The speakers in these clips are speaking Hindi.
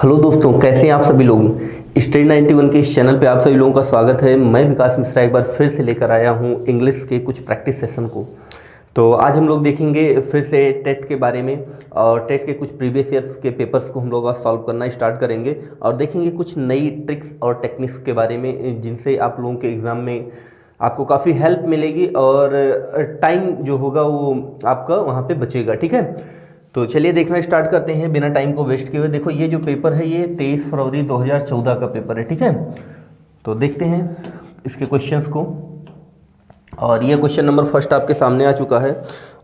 हेलो दोस्तों, कैसे हैं आप सभी लोग। स्टडी 91 के इस चैनल पे आप सभी लोगों का स्वागत है। मैं विकास मिश्रा एक बार फिर से लेकर आया हूँ इंग्लिश के कुछ प्रैक्टिस सेशन को। तो आज हम लोग देखेंगे फिर से टेट के बारे में, और टेट के कुछ प्रीवियस ईयर्स के पेपर्स को हम लोग आज सॉल्व करना स्टार्ट करेंगे और देखेंगे कुछ नई ट्रिक्स और टेक्निक्स के बारे में जिनसे आप लोगों के एग्ज़ाम में आपको काफ़ी हेल्प मिलेगी और टाइम जो होगा वो आपका वहाँ पे बचेगा। ठीक है, तो चलिए देखना स्टार्ट करते हैं बिना टाइम को वेस्ट किए हुए। देखो ये जो पेपर है ये 23 फरवरी 2014 का पेपर है। ठीक है, तो देखते हैं इसके क्वेश्चंस को। और ये क्वेश्चन नंबर फर्स्ट आपके सामने आ चुका है,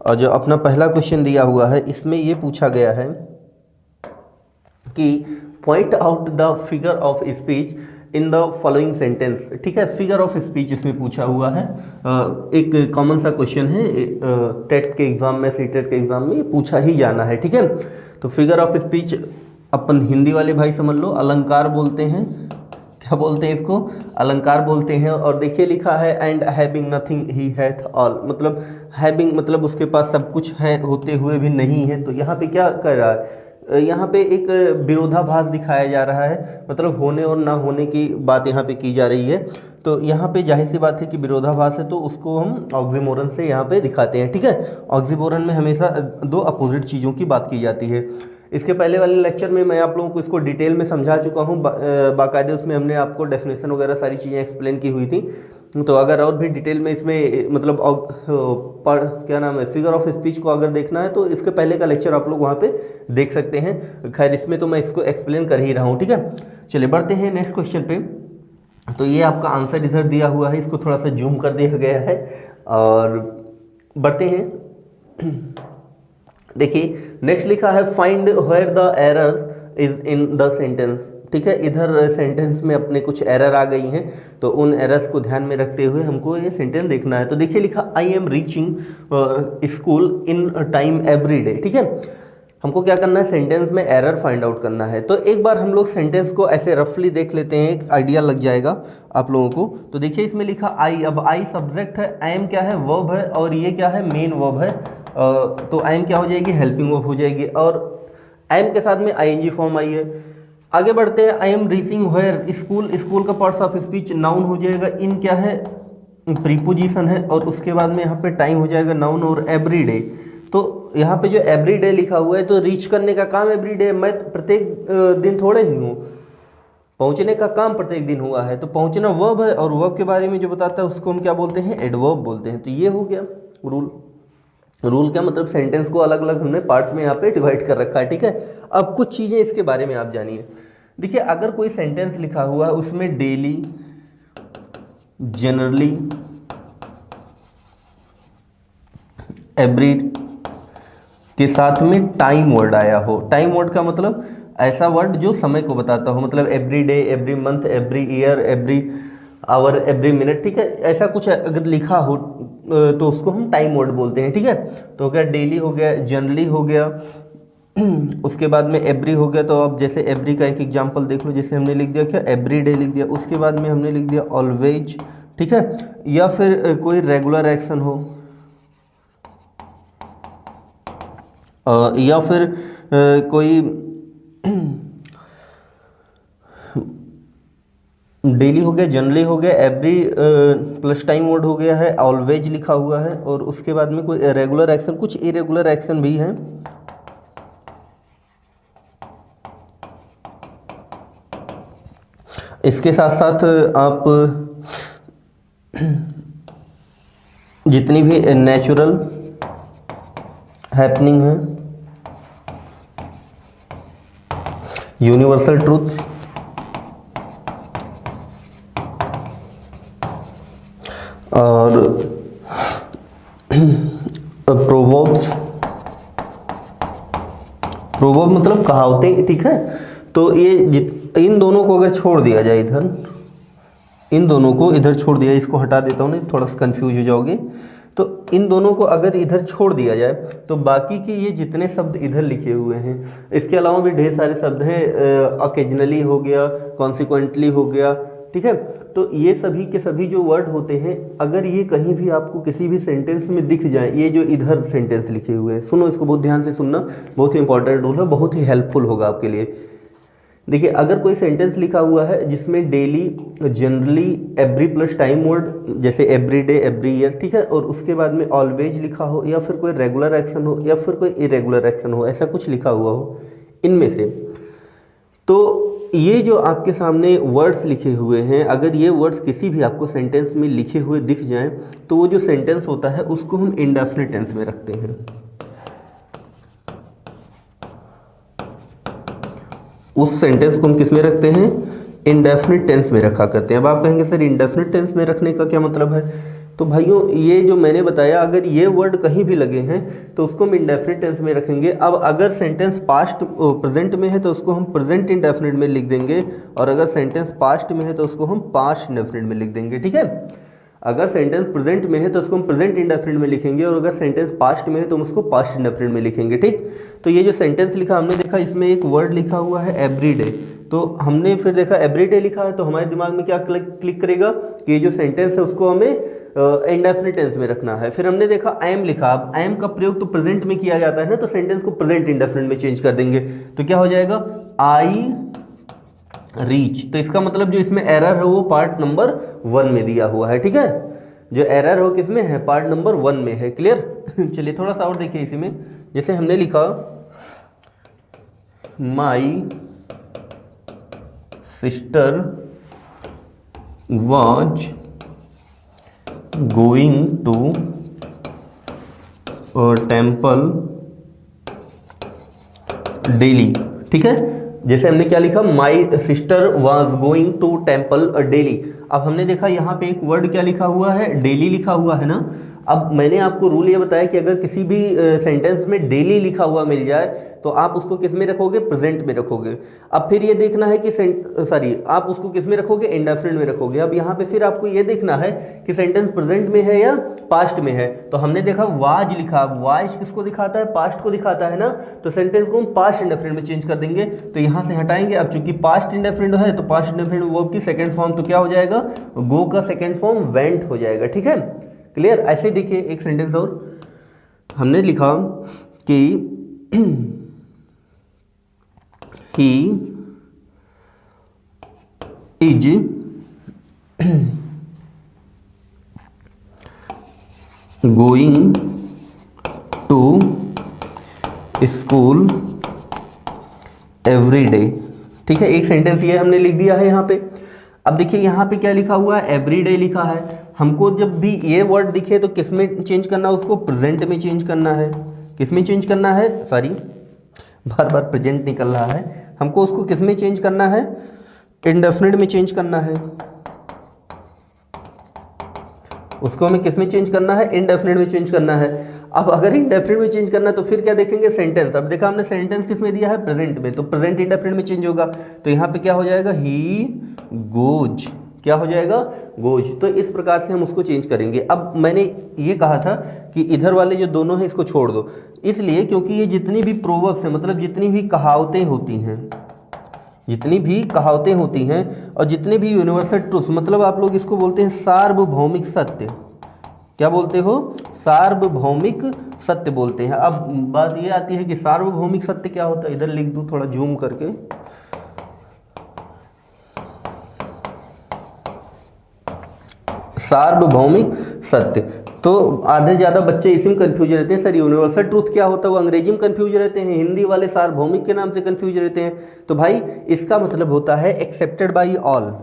और जो अपना पहला क्वेश्चन दिया हुआ है इसमें ये पूछा गया है कि point out the figure of speech in the following sentence. ठीक है, फिगर ऑफ स्पीच इसमें पूछा हुआ है। एक कॉमन सा क्वेश्चन है, टेट के एग्जाम में, सी टेट के एग्जाम में ये पूछा ही जाना है। ठीक है, तो फिगर ऑफ स्पीच अपन हिंदी वाले भाई समझ लो अलंकार बोलते हैं। क्या बोलते हैं इसको? अलंकार बोलते हैं। और देखिए लिखा है and having nothing he hath all, मतलब हैविंग मतलब उसके पास सब कुछ है होते हुए भी नहीं है। तो यहाँ पे क्या कर रहा है, यहाँ पे एक विरोधाभास दिखाया जा रहा है, मतलब होने और ना होने की बात यहाँ पे की जा रही है। तो यहाँ पे जाहिर सी बात है कि विरोधाभास है, तो उसको हम ऑक्सीमोरन से यहाँ पे दिखाते हैं। ठीक है, ऑक्सीमोरन में हमेशा दो अपोजिट चीज़ों की बात की जाती है। इसके पहले वाले लेक्चर में मैं आप लोगों को इसको डिटेल में समझा चुका हूँ, बाकायदे उसमें हमने आपको डेफिनेशन वगैरह सारी चीज़ें एक्सप्लेन की हुई थी। तो अगर और भी डिटेल में इसमें मतलब क्या नाम है, फिगर ऑफ स्पीच को अगर देखना है तो इसके पहले का लेक्चर आप लोग वहाँ पे देख सकते हैं। खैर इसमें तो मैं इसको एक्सप्लेन कर ही रहा हूँ। ठीक है, चलिए बढ़ते हैं नेक्स्ट क्वेश्चन पे। तो ये आपका आंसर इधर दिया हुआ है, इसको थोड़ा सा जूम कर दिया गया है और बढ़ते हैं। देखिए नेक्स्ट लिखा है find where the errors is in the sentence. ठीक है, इधर सेंटेंस में अपने कुछ एरर आ गई हैं, तो उन एरर्स को ध्यान में रखते हुए हमको ये सेंटेंस देखना है। तो देखिए लिखा आई am reaching school in time every day. ठीक है, हमको क्या करना है, सेंटेंस में एरर फाइंड आउट करना है। तो एक बार हम लोग सेंटेंस को ऐसे रफली देख लेते हैं, एक आइडिया लग जाएगा आप लोगों को। तो देखिए इसमें लिखा आई, अब आई सब्जेक्ट है, एम क्या है, वर्ब है, और ये क्या है, मेन वर्ब है। तो एम क्या हो जाएगी, हेल्पिंग वर्ब हो जाएगी, और एम के साथ में आईएनजी फॉर्म आई है। आगे बढ़ते हैं, I am reaching where school, school का पार्ट्स ऑफ स्पीच नाउन हो जाएगा, इन क्या है, प्रीपोजिशन है, और उसके बाद में यहाँ पे टाइम हो जाएगा नाउन, और एवरी डे। तो यहाँ पे जो एवरी डे लिखा हुआ है, तो रीच करने का काम एवरी डे, मैं प्रत्येक दिन थोड़े ही हूँ, पहुँचने का काम प्रत्येक दिन हुआ है। तो पहुँचना वर्ब है, और वर्ब के बारे में जो बताता है उसको हम क्या बोलते हैं, एडवर्ब बोलते हैं। तो ये हो गया रूल। रूल क्या मतलब, सेंटेंस को अलग अलग हमने पार्ट्स में यहाँ पे डिवाइड कर रखा है। ठीक है, अब कुछ चीज़ें इसके बारे में आप जानिए। देखिए अगर कोई सेंटेंस लिखा हुआ है उसमें डेली, जनरली, एवरी के साथ में टाइम वर्ड आया हो। टाइम वर्ड का मतलब ऐसा वर्ड जो समय को बताता हो, मतलब every day, every month, every year, every hour, every minute. ठीक है, ऐसा कुछ अगर लिखा हो तो उसको हम टाइम वर्ड बोलते हैं। ठीक है, तो हो गया डेली, हो गया जनरली, हो गया उसके बाद में एवरी हो गया। तो अब जैसे एवरी का एक एग्जांपल देख लो, जैसे हमने लिख दिया क्या, एवरी डे लिख दिया, उसके बाद में हमने लिख दिया ऑलवेज। ठीक है, या फिर कोई रेगुलर एक्शन हो, या फिर कोई डेली हो गया, जनरली हो गया, एवरी प्लस टाइम वर्ड हो गया है, ऑलवेज लिखा हुआ है, और उसके बाद में कोई रेगुलर एक्शन, कुछ इरेगुलर एक्शन भी हैं। इसके साथ साथ आप जितनी भी नेचुरल हैपनिंग है, यूनिवर्सल ट्रूथ, और प्रोवर्ब्स, प्रोवर्ब मतलब कहावतें। ठीक है, तो ये इन दोनों को अगर छोड़ दिया जाए इधर, इन दोनों को इधर छोड़ दिया, इसको हटा देता हूँ, नहीं थोड़ा सा कंफ्यूज हो जाओगे। तो इन दोनों को अगर इधर छोड़ दिया जाए तो बाकी के ये जितने शब्द इधर लिखे हुए हैं, इसके अलावा भी ढेर सारे शब्द हैं, ऑकेजनली हो गया, कॉन्सिक्वेंटली हो गया। ठीक है, तो ये सभी के सभी जो वर्ड होते हैं, अगर ये कहीं भी आपको किसी भी सेंटेंस में दिख जाए, ये जो इधर सेंटेंस लिखे हुए हैं, सुनो इसको बहुत ध्यान से सुनना, बहुत ही इंपॉर्टेंट रूल है, बहुत ही हेल्पफुल होगा आपके लिए। देखिए अगर कोई सेंटेंस लिखा हुआ है जिसमें daily, generally, every plus time word जैसे एवरी डे, एवरी ईयर, ठीक है, और उसके बाद में ऑलवेज लिखा हो या फिर कोई रेगुलर एक्शन हो या फिर कोई इरेगुलर एक्शन हो, ऐसा कुछ लिखा हुआ हो इनमें से, तो ये जो आपके सामने वर्ड्स लिखे हुए हैं, अगर ये वर्ड्स किसी भी आपको सेंटेंस में लिखे हुए दिख जाएं तो वो जो सेंटेंस होता है उसको हम इंडेफिनिट टेंस में रखते हैं। उस सेंटेंस को हम किस में रखते हैं? इंडेफिनिट टेंस में रखा करते हैं। अब आप कहेंगे सर इंडेफिनिट टेंस में रखने का क्या मतलब है? तो भाइयों ये जो मैंने बताया, अगर ये वर्ड कहीं भी लगे हैं तो उसको हम इंडेफिनिट टेंस में रखेंगे। अब अगर सेंटेंस पास्ट प्रेजेंट में है तो उसको हम प्रेजेंट इंडेफिनिट में लिख देंगे, और अगर सेंटेंस पास्ट में है तो उसको हम पास्ट इंडेफिनिट में लिख देंगे, ठीक है। अगर सेंटेंस प्रेजेंट में है तो उसको हम प्रेजेंट इंडेफिनिट में लिखेंगे, और अगर सेंटेंस पास्ट में है तो हम उसको पास्ट इंडेफिनिट में लिखेंगे, ठीक। तो ये जो सेंटेंस लिखा हमने देखा, इसमें एक वर्ड लिखा हुआ है एवरीडे, तो हमने फिर देखा एवरीडे लिखा है तो हमारे दिमाग में क्या क्लिक करेगा कि ये जो सेंटेंस है उसको हमें इंडेफिनिट टेंस में रखना है। फिर हमने देखा आई एम लिखा, अब आई एम का प्रयोग तो प्रेजेंट में किया जाता है ना, तो सेंटेंस को प्रेजेंट इंडेफिनिट में चेंज कर देंगे, तो क्या हो जाएगा? I reach. तो इसका मतलब जो इसमें एरर है वो पार्ट नंबर 1 में दिया हुआ है, ठीक है। जो एरर हो किसमें है? पार्ट नंबर 1 में है। क्लियर? चलिए थोड़ा सा और देखिए इसी में, जैसे हमने लिखा my sister was going to temple daily, ठीक है। जैसे हमने क्या लिखा? My sister was going to temple daily. अब हमने देखा यहाँ पे एक वर्ड क्या लिखा हुआ है? डेली लिखा हुआ है ना। अब मैंने आपको रूल ये बताया कि अगर किसी भी सेंटेंस में डेली लिखा हुआ मिल जाए तो आप उसको किस में रखोगे? प्रेजेंट में रखोगे। अब फिर ये देखना है कि आप उसको किस में रखोगे? इंडेफिनिट में रखोगे। अब यहाँ पे फिर आपको ये देखना है कि सेंटेंस प्रेजेंट में है या पास्ट में है। तो हमने देखा वाज लिखा, वाज किसको दिखाता है? पास्ट को दिखाता है ना, तो सेंटेंस को हम पास्ट इंडेफिनिट में चेंज कर देंगे। तो यहाँ से हटाएंगे। अब चूंकि पास्ट इंडेफिनिट है तो पास्ट इंडेफिनिट वर्ब की सेकंड फॉर्म तो क्या हो जाएगा? गो का सेकंड फॉर्म वेंट हो जाएगा, ठीक है। क्लियर? ऐसे देखिए एक सेंटेंस और हमने लिखा कि he is going to school every day, ठीक है। एक सेंटेंस ये हमने लिख दिया है यहाँ पे। अब देखिए यहाँ पे क्या लिखा हुआ है? एवरीडे लिखा है। हमको जब भी ये वर्ड दिखे तो किस में चेंज करना है? उसको प्रेजेंट में चेंज करना है। किस में चेंज करना है? सॉरी, बार बार प्रेजेंट निकल रहा है। हमको उसको किस में चेंज करना है? इंडेफिनिट में चेंज करना है। उसको हमें किस में चेंज करना है? इंडेफिनिट में चेंज करना है। अब अगर इंडेफिनिट में चेंज करना है तो फिर क्या देखेंगे? सेंटेंस। अब देखा हमने सेंटेंस किस में दिया है? प्रेजेंट में, तो प्रेजेंट इंडेफिनिट में चेंज होगा। तो यहाँ पे क्या हो जाएगा? He goes. क्या हो जाएगा? गोज। तो इस प्रकार से हम उसको चेंज करेंगे। अब मैंने ये कहा था कि इधर वाले जो दोनों हैं इसको छोड़ दो, इसलिए क्योंकि ये जितनी भी प्रोवर्ब्स हैं, मतलब जितनी भी कहावतें होती हैं, जितनी भी कहावतें होती हैं और जितने भी यूनिवर्सल ट्रूथ, मतलब आप लोग इसको बोलते हैं सार्वभौमिक सत्य। क्या बोलते हो? सार्वभौमिक सत्य बोलते हैं। अब बात ये आती है कि सार्वभौमिक सत्य क्या होता है? इधर लिख दूं थोड़ा जूम करके। सार्वभौमिक सत्य, तो आधे ज़्यादा बच्चे इसी में कंफ्यूज रहते हैं, सर यूनिवर्सल ट्रूथ क्या होता है? वो अंग्रेजी में कंफ्यूज रहते हैं, हिंदी वाले सार्वभौमिक के नाम से कंफ्यूज रहते हैं। तो भाई इसका मतलब होता है एक्सेप्टेड बाई ऑल।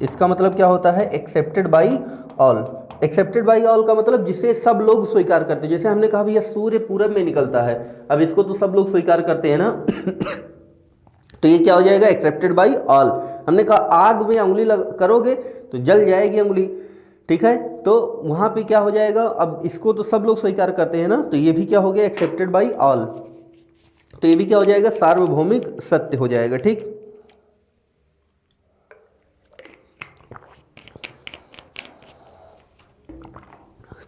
इसका मतलब क्या होता है? Accepted by all. Accepted by all का मतलब जिसे सब लोग स्वीकार करते हैं। जैसे हमने कहा भैया सूर्य पूरब में निकलता है, अब इसको तो सब लोग स्वीकार करते हैं ना तो ये क्या हो जाएगा? Accepted by all. हमने कहा आग में उंगली करोगे तो जल जाएगी उंगली, ठीक है, तो वहां पे क्या हो जाएगा? अब इसको तो सब लोग स्वीकार करते हैं ना, तो ये भी क्या हो गया? Accepted by all. तो ये भी क्या हो जाएगा? सार्वभौमिक सत्य हो जाएगा, ठीक।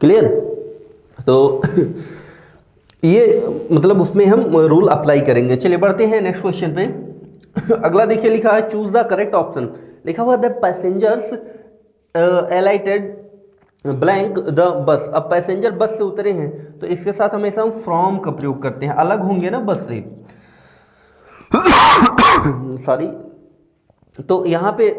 क्लियर? तो ये मतलब उसमें हम रूल अप्लाई करेंगे। चलिए बढ़ते हैं नेक्स्ट क्वेश्चन पे। अगला देखिए लिखा है चूज द करेक्ट ऑप्शन। लिखा हुआ the passengers alighted blank the bus. अब पैसेंजर बस से उतरे हैं तो इसके साथ हमेशा हम फ्रॉम का प्रयोग करते हैं, अलग होंगे ना बस से सॉरी। तो यहाँ पे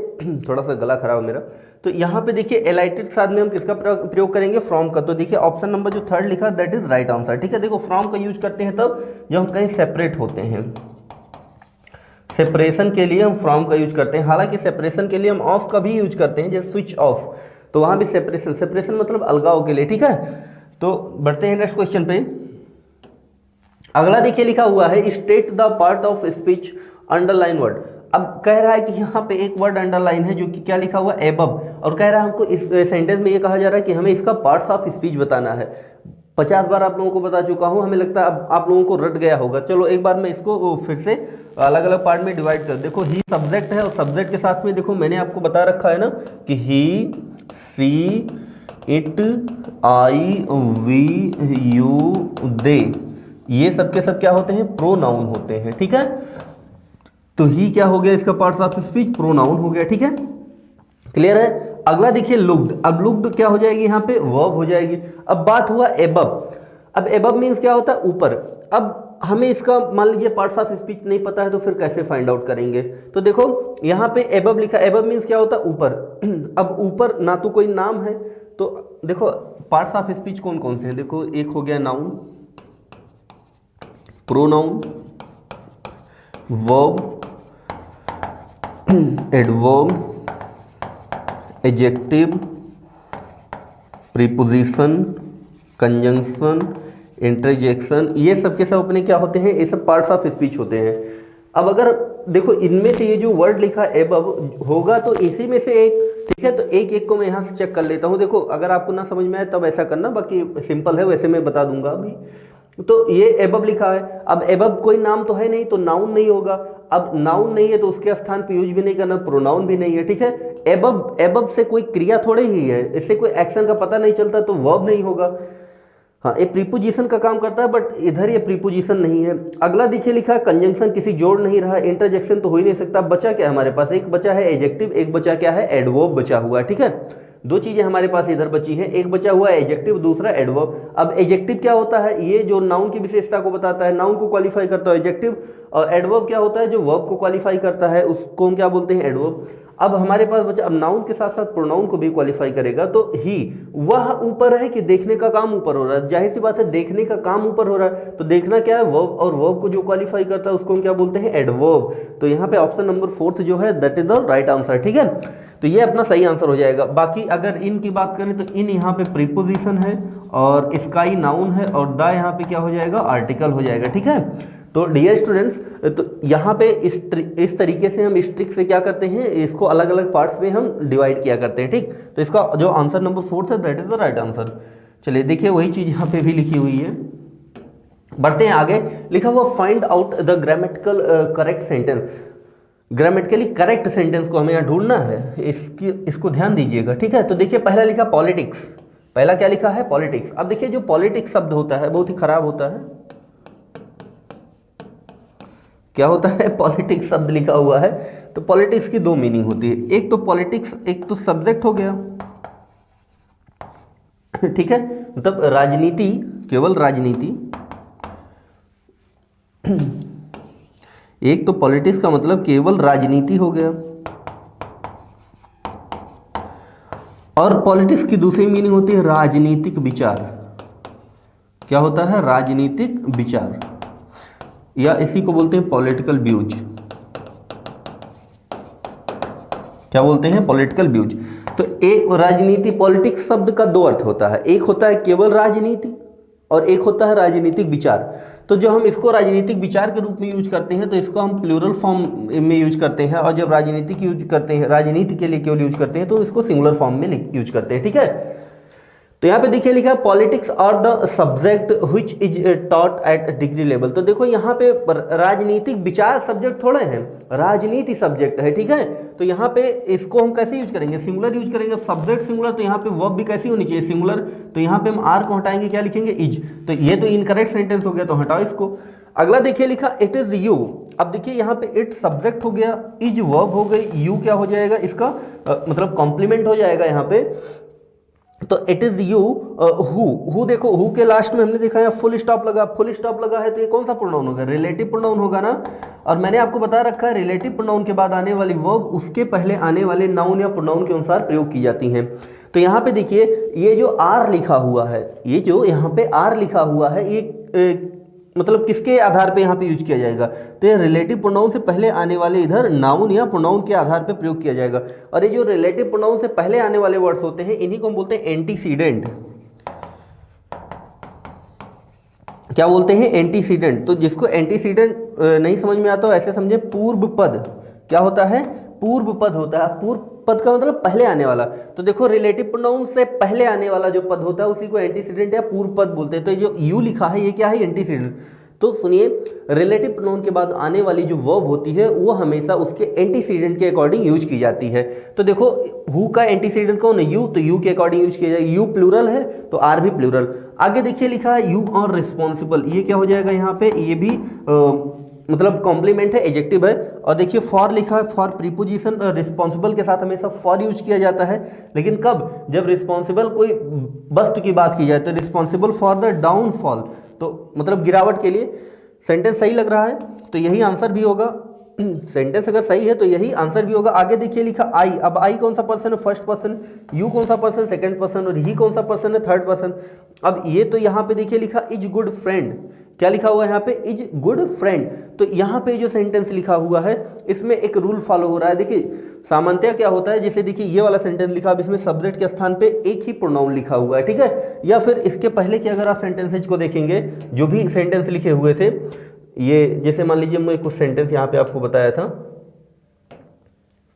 थोड़ा सा गला खराब है मेरा। तो यहाँ पे देखिए एलाइटेड के साथ में हम किसका प्रयोग करेंगे, फ्रॉम का। तो देखिए ऑप्शन नंबर जो थर्ड लिखा दैट इज राइट आंसर। ठीक है, देखो फ्रॉम का यूज करते हैं तब जब हम कहीं सेपरेट होते हैं, सेपरेशन के लिए हम फ्रॉम का यूज करते हैं। हालांकि सेपरेशन के लिए हम ऑफ का भी यूज करते हैं, जैसे स्विच ऑफ, तो वहाँ भी सेपरेशन, सेपरेशन मतलब अलगाव के लिए। ठीक है, तो बढ़ते हैं नेक्स्ट क्वेश्चन पे। अगला देखिए लिखा हुआ है state the part of speech underline word. अब कह रहा है कि यहाँ पे एक वर्ड अंडरलाइन है जो कि क्या लिखा हुआ है, एबव, और कह रहा है हमको इस सेंटेंस में ये कहा जा रहा है कि हमें इसका पार्ट्स ऑफ स्पीच बताना है। 50 बार आप लोगों को बता चुका हूँ, हमें लगता है अब आप लोगों को रट गया होगा। चलो एक बार मैं इसको फिर से अलग अलग पार्ट में डिवाइड कर, देखो ही सब्जेक्ट है और सब्जेक्ट के साथ में देखो मैंने आपको बता रखा है ना कि ही, सी, इट, आई, वी, यू, दे, ये सब के सब क्या होते हैं, प्रोनाउन होते हैं। ठीक है, तो ही क्या हो गया, इसका पार्ट्स ऑफ स्पीच प्रोनाउन हो गया। ठीक है, क्लियर है। अगला देखिए लुक्ड। अब लुक्ड क्या हो जाएगी, यहाँ पे वर्ब हो जाएगी। अब बात हुआ एबव। अब एबव मीन्स क्या होता है, ऊपर। अब हमें इसका मान लीजिए पार्ट्स ऑफ स्पीच नहीं पता है तो फिर कैसे फाइंड आउट करेंगे। तो देखो यहाँ पे एबव लिखा, एबव मीन्स क्या होता है, ऊपर। अब ऊपर ना तो कोई नाम है, तो देखो पार्ट्स ऑफ स्पीच कौन कौन से हैं, देखो एक हो गया noun, pronoun, verb, adverb, adjective, preposition, conjunction, interjection, ये सब के सब अपने क्या होते हैं, ये सब पार्ट्स ऑफ स्पीच होते हैं। अब अगर देखो इनमें से ये जो वर्ड लिखा एबव होगा तो इसी में से एक। ठीक है, तो एक एक को मैं यहाँ से चेक कर लेता हूँ। देखो अगर आपको ना समझ में आए तब ऐसा करना, बाकी सिंपल है, वैसे मैं बता दूंगा अभी। तो ये एबव लिखा है। अब एबव कोई नाम तो है नहीं, तो नाउन नहीं होगा। अब नाउन नहीं है तो उसके स्थान पे यूज भी नहीं करना, प्रोनाउन भी नहीं है। ठीक है, एबव, एबव से कोई क्रिया थोड़े ही है, इससे कोई एक्शन का पता नहीं चलता, तो वर्ब नहीं होगा। हाँ, ये प्रीपोजिशन का काम करता है, बट इधर ये प्रीपोजिशन नहीं है। अगला देखिए लिखा है कंजंक्शन, किसी जोड़ नहीं रहा, इंटरजेक्शन तो हो ही नहीं सकता। बचा क्या है हमारे पास, एक बचा है एडजेक्टिव, एक बचा क्या है, एडवर्ब बचा हुआ है। ठीक है, दो चीजें हमारे पास इधर बची है, एक बचा हुआ है एडजेक्टिव, दूसरा एडवर्ब। अब एडजेक्टिव क्या होता है, ये जो नाउन की विशेषता को बताता है, नाउन को क्वालिफाई करता है एडजेक्टिव, और एडवर्ब क्या होता है, जो वर्ब को क्वालिफाई करता है, उसको हम क्या बोलते हैं, एडवर्ब। अब हमारे पास बचा, अब नाउन के साथ साथ प्रोनाउन को भी क्वालिफाई करेगा, तो ही, वह ऊपर है कि देखने का काम ऊपर हो रहा है, जाहिर सी बात है देखने का काम ऊपर हो रहा है, तो देखना क्या है, वर्ब, और वर्ब को जो क्वालिफाई करता है उसको हम क्या बोलते हैं, एडवर्ब। तो यहाँ पे ऑप्शन नंबर 4 जो है that is the right answer. ठीक है, तो ये अपना सही आंसर हो जाएगा। बाकी अगर इन की बात करें तो इन यहाँ पे प्रीपोजिशन है और स्काई नाउन है और द यहाँ पे क्या हो जाएगा, आर्टिकल हो जाएगा। ठीक है, तो डियर स्टूडेंट्स, तो यहाँ पे इस तरीके से हम इस ट्रिक से क्या करते हैं, इसको अलग अलग पार्ट्स में हम डिवाइड किया करते हैं। ठीक, तो इसका जो आंसर नंबर 4 है that is the right answer. चलिए देखिए वही चीज़ यहाँ पे भी लिखी हुई है। बढ़ते हैं आगे, लिखा हुआ find out the grammatical correct sentence. Grammatically correct sentence को हमें यहाँ ढूंढना है, इसको ध्यान दीजिएगा। ठीक है, तो देखिए पहला लिखा पॉलिटिक्स, पहला क्या लिखा है, पॉलिटिक्स। अब देखिए जो पॉलिटिक्स शब्द होता है बहुत ही खराब होता है। क्या होता है, पॉलिटिक्स शब्द लिखा हुआ है, तो पॉलिटिक्स की दो मीनिंग होती है, एक तो पॉलिटिक्स, एक तो सब्जेक्ट हो गया। ठीक है, मतलब राजनीति, केवल राजनीति। एक तो पॉलिटिक्स का मतलब केवल राजनीति हो गया, और पॉलिटिक्स की दूसरी मीनिंग होती है राजनीतिक विचार। क्या होता है, राजनीतिक विचार, या इसी को बोलते हैं पॉलिटिकल व्यूज। क्या बोलते हैं, पॉलिटिकल व्यूज। तो एक राजनीति, पॉलिटिक्स शब्द का दो अर्थ होता है, एक होता है केवल राजनीति और एक होता है राजनीतिक विचार। तो जो हम इसको राजनीतिक विचार के रूप में यूज करते हैं तो इसको हम प्लूरल फॉर्म में यूज करते हैं, और जब राजनीतिक यूज करते हैं, राजनीति के लिए केवल यूज करते हैं तो इसको सिंगुलर फॉर्म में यूज करते हैं। ठीक है, तो यहाँ पे देखिए लिखा है politics are the subject which is taught at degree level. तो देखो यहाँ पे राजनीतिक विचार सब्जेक्ट थोड़े हैं, राजनीति सब्जेक्ट है। ठीक है, तो यहाँ पे इसको हम कैसे यूज करेंगे, सिंगुलर यूज करेंगे। सब्जेक्ट सिंगुलर, तो यहाँ पे वर्ब भी कैसी होनी चाहिए, सिंगुलर। तो यहाँ पे हम आर को हटाएंगे, क्या लिखेंगे, इज। तो ये तो इनकरेक्ट सेंटेंस हो गया, तो हटाओ इसको। अगला देखिए लिखा इट इज यू। अब देखिए यहाँ पे इट सब्जेक्ट हो गया, इज वर्ब हो गई, यू क्या हो जाएगा, इसका मतलब कॉम्प्लीमेंट हो जाएगा यहाँ पे। तो इट इज यू हु देखो हु के लास्ट में हमने देखा है फुल स्टॉप लगा, फुल स्टॉप लगा है तो ये कौन सा प्रोनाउन होगा, रिलेटिव प्रोनाउन होगा ना। और मैंने आपको बता रखा है रिलेटिव प्रोनाउन के बाद आने वाली वर्ब उसके पहले आने वाले नाउन या प्रोनाउन के अनुसार प्रयोग की जाती हैं। तो यहाँ पे देखिए ये जो आर लिखा हुआ है, ये जो यहाँ पे आर लिखा हुआ है ये मतलब किसके आधार पे यहाँ पे यूज किया जाएगा, तो ये रिलेटिव प्रोनाउन से पहले आने वाले इधर नाउन या प्रोनाउन के आधार पे प्रयोग किया जाएगा। और ये जो रिलेटिव प्रोनाउन से पहले आने वाले वर्ड्स होते हैं इन्हीं को हम बोलते हैं एंटीसीडेंट। क्या बोलते हैं, एंटीसीडेंट। तो जिसको एंटीसीडेंट नहीं समझ में आता हो ऐसे समझे पूर्व पद। क्या होता है, पूर्व पद होता है। पूर्व पद का मतलब पहले आने वाला। तो देखो रिलेटिव प्रोनाउन से पहले आने वाला जो पद होता है उसी को एंटीसीडेंट या पूर्व पद बोलते हैं। तो ये जो यू लिखा है ये क्या है, एंटीसीडेंट। तो सुनिए रिलेटिव प्रोनाउन के बाद आने वाली जो वर्ब होती है वो हमेशा उसके एंटीसीडेंट के अकॉर्डिंग यूज की जाती है। तो देखो हु का एंटीसीडेंट कौन है, यू, तो यू के अकॉर्डिंग यूज किया जाएगा। यू प्लूरल है तो आर भी प्लूरल। आगे देखिए लिखा है यू आर रिस्पॉन्सिबल, ये क्या हो जाएगा यहाँ पे, ये भी मतलब कॉम्प्लीमेंट है, एडजेक्टिव है। और देखिए फॉर लिखा है, फॉर प्रीपोजिशन रिस्पॉन्सिबल के साथ हमेशा फॉर यूज किया जाता है। लेकिन कब, जब रिस्पॉन्सिबल कोई वस्तु की बात की जाए तो रिस्पॉन्सिबल फॉर द डाउनफॉल, तो मतलब गिरावट के लिए। सेंटेंस सही लग रहा है तो यही आंसर भी होगा। सेंटेंस अगर सही है तो यही आंसर भी होगा। आगे देखिए लिखा आई। अब आई कौन सा पर्सन है, फर्स्ट पर्सन। यू कौन सा पर्सन, सेकंड पर्सन। और ही कौन सा पर्सन है, थर्ड पर्सन। अब ये तो यहाँ पे देखिए लिखा इज गुड फ्रेंड। क्या लिखा हुआ है यहाँ पे, इज गुड फ्रेंड। तो यहाँ पे जो सेंटेंस लिखा हुआ है इसमें एक रूल फॉलो हो रहा है। देखिए सामान्यतः क्या होता है, जैसे देखिए ये वाला सेंटेंस लिखा, अब इसमें सब्जेक्ट के स्थान पे एक ही प्रोनाउन लिखा हुआ है, ठीक है। या फिर इसके पहले कि अगर आप सेंटेंसेज को देखेंगे जो भी सेंटेंस लिखे हुए थे, ये जैसे मान लीजिए मैं कुछ सेंटेंस यहाँ पे आपको बताया था,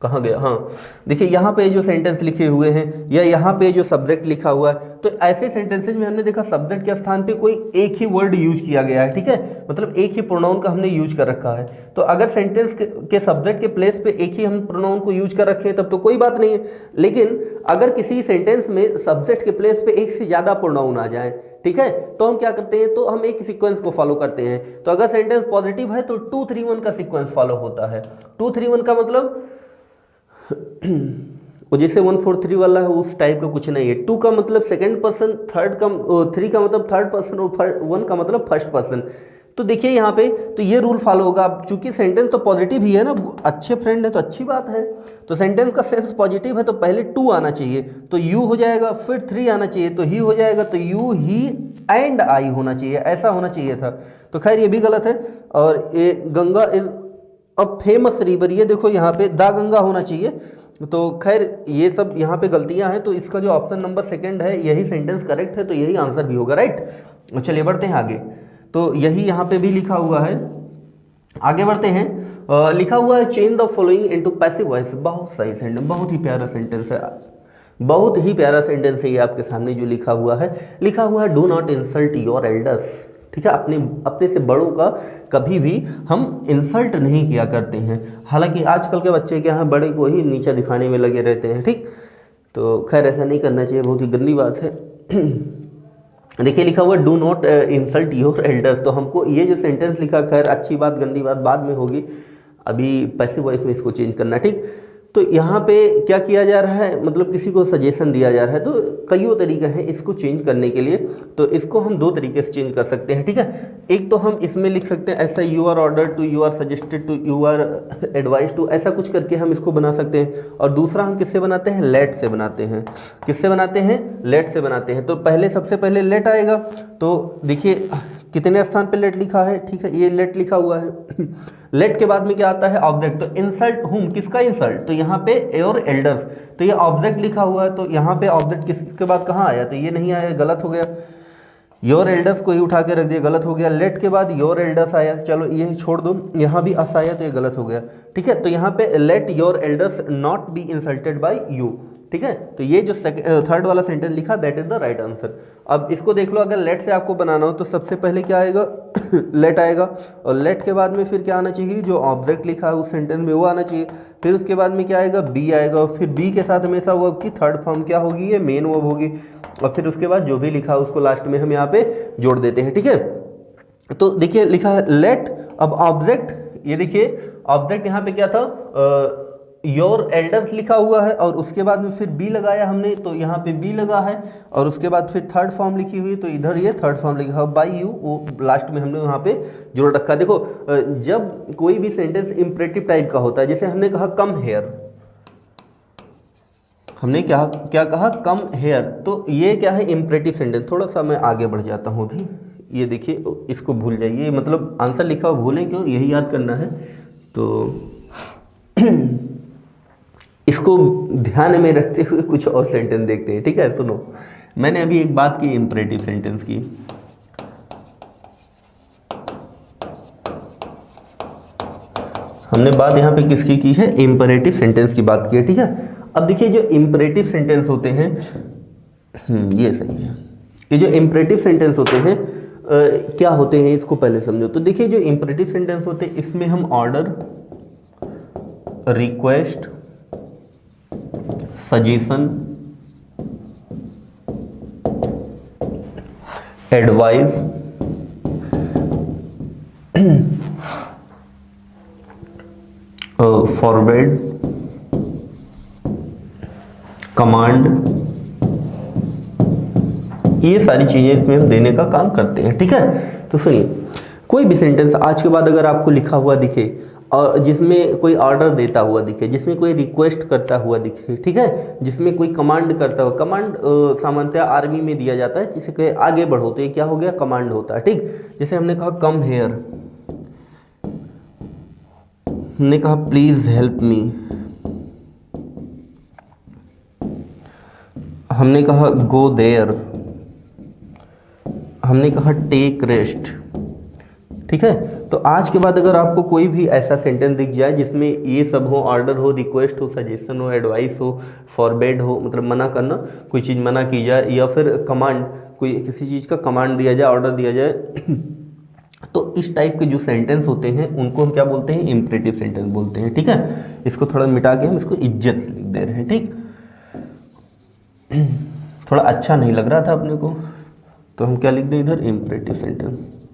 कहाँ गया, हाँ देखिए यहाँ पे जो सेंटेंस लिखे हुए हैं या यहाँ पे जो सब्जेक्ट लिखा हुआ है, तो ऐसे सेंटेंसेज में हमने देखा सब्जेक्ट के स्थान पे कोई एक ही वर्ड यूज किया गया है, ठीक है। मतलब एक ही प्रोनाउन का हमने यूज कर रखा है। तो अगर सेंटेंस के सब्जेक्ट के प्लेस पे एक ही हम प्रोनाउन को यूज कर रखे हैं तब तो कोई बात नहीं है। लेकिन अगर किसी सेंटेंस में सब्जेक्ट के प्लेस पे एक से ज़्यादा प्रोनाउन आ जाए, ठीक है, तो हम क्या करते हैं, तो हम एक सीक्वेंस को फॉलो करते हैं। तो अगर सेंटेंस पॉजिटिव है तो 2 3 1 का सीक्वेंस फॉलो होता है। 2 3 1 का मतलब वो जैसे 1 4 3 वाला है उस टाइप का कुछ नहीं है। 2 का मतलब सेकंड पर्सन, 3 का मतलब थर्ड पर्सन और 1 का मतलब फर्स्ट पर्सन। तो देखिए यहाँ पे तो ये रूल फॉलो होगा। अब चूंकि सेंटेंस तो पॉजिटिव ही है ना, अच्छे फ्रेंड है तो अच्छी बात है। तो सेंटेंस का सेंस पॉजिटिव है तो पहले 2 आना चाहिए, तो यू हो जाएगा। फिर 3 आना चाहिए तो ही हो जाएगा। तो यू, ही एंड आई होना चाहिए, ऐसा होना चाहिए था। तो खैर ये भी गलत है। और ये Ganga is a famous river, ये देखो यहाँ पे द गंगा होना चाहिए। तो खैर ये सब यहाँ पे गलतियाँ हैं। तो इसका जो ऑप्शन नंबर 2 है यही सेंटेंस करेक्ट है, तो यही आंसर भी होगा, राइट। चलिए बढ़ते हैं आगे। तो यही यहाँ पे भी लिखा हुआ है, आगे बढ़ते हैं। लिखा हुआ है change the following into passive voice. बहुत सही सेंटेंस, बहुत ही प्यारा सेंटेंस है, बहुत ही प्यारा सेंटेंस है ये आपके सामने जो लिखा हुआ है। लिखा हुआ है do not insult your elders, ठीक है। अपने से बड़ों का कभी भी हम इंसल्ट नहीं किया करते हैं। हालांकि आजकल के बच्चे क्या हैं, बड़े को ही नीचा दिखाने में लगे रहते हैं, ठीक। तो खैर ऐसा नहीं करना चाहिए, बहुत ही गंदी बात है। देखिए लिखा हुआ do not insult your elders. तो हमको ये जो सेंटेंस लिखा, खैर अच्छी बात गंदी बात बाद में होगी, अभी पैसिव वॉइस में इसको चेंज करना, ठीक। तो यहाँ पे क्या किया जा रहा है, मतलब किसी को सजेशन दिया जा रहा है। तो कईयों तरीके हैं इसको चेंज करने के लिए। तो इसको हम 2 तरीके से चेंज कर सकते हैं, ठीक है। एक तो हम इसमें लिख सकते हैं ऐसा, you are order to, you are suggested to, you are advise to, ऐसा कुछ करके हम इसको बना सकते हैं। और दूसरा हम किससे बनाते हैं, लेट से बनाते हैं। किससे बनाते हैं, लेट से बनाते हैं। तो पहले सबसे पहले लेट आएगा। तो देखिए कितने स्थान पे लेट लिखा है, ठीक है, ये लेट लिखा हुआ है। लेट के बाद में क्या आता है, ऑब्जेक्ट। तो इंसल्ट हुम, किसका इंसल्ट, तो यहाँ पे योर एल्डर्स। तो ये ऑब्जेक्ट लिखा हुआ है, तो यहाँ पे ऑब्जेक्ट किसके बाद कहाँ आया, तो ये नहीं आया, गलत हो गया। योर एल्डर्स को ही उठा के रख दिया, गलत हो गया। लेट के बाद योर एल्डर्स आया, चलो ये छोड़ दो, यहाँ भी अस आया तो ये गलत हो गया, ठीक है। तो यहाँ पे let your elders not be insulted by you, ठीक है। तो ये जो थर्ड वाला सेंटेंस लिखा that is the right answer. अब इसको देख लो, अगर लेट से आपको बनाना हो तो सबसे पहले क्या आएगा, लेट आएगा। और लेट के बाद में फिर क्या आना चाहिए, जो ऑब्जेक्ट लिखा है उस सेंटेंस में वो आना चाहिए। फिर उसके बाद में क्या आएगा, बी आएगा। और फिर बी के साथ हमेशा वर्ब की थर्ड फॉर्म क्या होगी, ये मेन वर्ब होगी। और फिर उसके बाद जो भी लिखा है उसको लास्ट में हम यहाँ पे जोड़ देते हैं, ठीक है। तो देखिए लिखा है लेट, अब ऑब्जेक्ट, ये देखिए ऑब्जेक्ट यहाँ पे क्या था, योर एल्डर्स लिखा हुआ है और उसके बाद में फिर बी लगाया हमने, तो यहाँ पे बी लगा है और उसके बाद फिर थर्ड फॉर्म लिखी हुई है, तो इधर ये थर्ड फॉर्म लिखा है बाई यू, वो लास्ट में हमने वहाँ पे जोड़ रखा। देखो जब कोई भी सेंटेंस इंपरेटिव टाइप का होता है, जैसे हमने कहा कम हेयर, हमने क्या क्या कहा, कम हेयर, तो ये क्या है, इंपरेटिव सेंटेंस। थोड़ा सा मैं आगे बढ़ जाता हूँ अभी, ये देखिए, इसको भूल जाइए, मतलब आंसर लिखा हुआ भूलें क्यों, यही याद करना है। तो इसको ध्यान में रखते हुए कुछ और सेंटेंस देखते हैं, ठीक है। सुनो, मैंने अभी एक बात की इंपरेटिव सेंटेंस की, हमने बात यहाँ पे किसकी की है, इंपरेटिव सेंटेंस की बात की है, ठीक है। अब देखिए जो इंपरेटिव सेंटेंस होते हैं, ये सही है, ये जो इंपरेटिव सेंटेंस होते हैं क्या होते हैं, इसको पहले समझो। तो देखिए जो इंपरेटिव सेंटेंस होते हैं, इसमें हम order, request, suggestion, advice, forward, command, ये सारी चीजें इसमें हम देने का काम करते हैं, ठीक है। तो सुनिए, कोई भी सेंटेंस आज के बाद अगर आपको लिखा हुआ दिखे और जिसमें कोई ऑर्डर देता हुआ दिखे, जिसमें कोई रिक्वेस्ट करता हुआ दिखे, ठीक है, जिसमें कोई कमांड करता हुआ, कमांड सामान्यतः आर्मी में दिया जाता है, जिसे कहे आगे बढ़ो, तो ये क्या हो गया, कमांड होता है, ठीक। जैसे हमने कहा कम हेयर, हमने कहा प्लीज हेल्प मी, हमने कहा गो देयर, हमने कहा टेक रेस्ट, ठीक है। तो आज के बाद अगर आपको कोई भी ऐसा सेंटेंस दिख जाए जिसमें ये सब हो, ऑर्डर हो, रिक्वेस्ट हो, सजेशन हो, एडवाइस हो, फॉरवर्ड हो, मतलब मना करना, कोई चीज़ मना की जाए, या फिर कमांड, कोई किसी चीज़ का कमांड दिया जाए, ऑर्डर दिया जाए, तो इस टाइप के जो सेंटेंस होते हैं उनको हम क्या बोलते हैं, इंपरेटिव सेंटेंस बोलते हैं, ठीक है। इसको थोड़ा मिटा के हम इसको इज्जत से लिख दे रहे हैं, ठीक। थोड़ा अच्छा नहीं लग रहा था अपने को, तो हम क्या लिख दें इधर, इंपरेटिव सेंटेंस।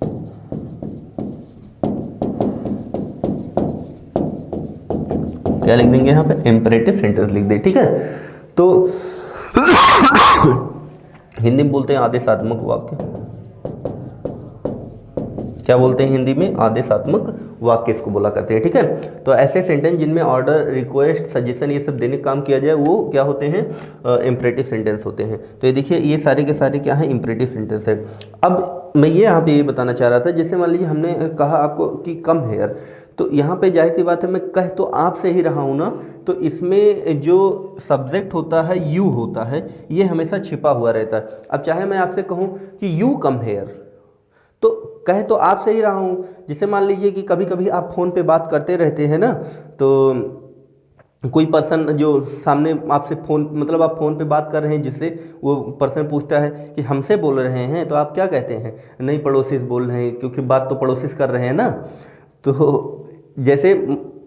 क्या लिख देंगे यहाँ पे, इंपरेटिव सेंटेंस लिख दे, ठीक है। तो हिंदी में बोलते हैं आदेशात्मक वाक्य, क्या बोलते हैं हिंदी में, आदेशात्मक वाक्य इसको बोला करते हैं, ठीक है। तो ऐसे सेंटेंस जिनमें ऑर्डर, रिक्वेस्ट, सजेशन ये सब देने का काम किया जाए, वो क्या होते हैं, इंपरेटिव सेंटेंस होते हैं। तो ये देखिए, ये सारे के सारे क्या है, इंपरेटिव सेंटेंस है। अब मैं ये यहाँ पे ये बताना चाह रहा था, जैसे मान लीजिए हमने कहा आपको कि कम हेयर, तो यहाँ पे जाहिर सी बात है, मैं कह तो आपसे ही रहा हूँ ना, तो इसमें जो सब्जेक्ट होता है, यू होता है, ये हमेशा छिपा हुआ रहता है। अब चाहे मैं आपसे कहूँ कि यू कम हेयर, तो कह तो आपसे ही रहा हूँ। जैसे मान लीजिए कि कभी कभी आप फ़ोन पे बात करते रहते हैं ना, तो कोई पर्सन जो सामने आपसे फ़ोन, मतलब आप फ़ोन पे बात कर रहे हैं, जिससे वो पर्सन पूछता है कि हमसे बोल रहे हैं, तो आप क्या कहते हैं, नहीं पड़ोसी से बोल रहे हैं, क्योंकि बात तो पड़ोसी से कर रहे हैं ना। तो जैसे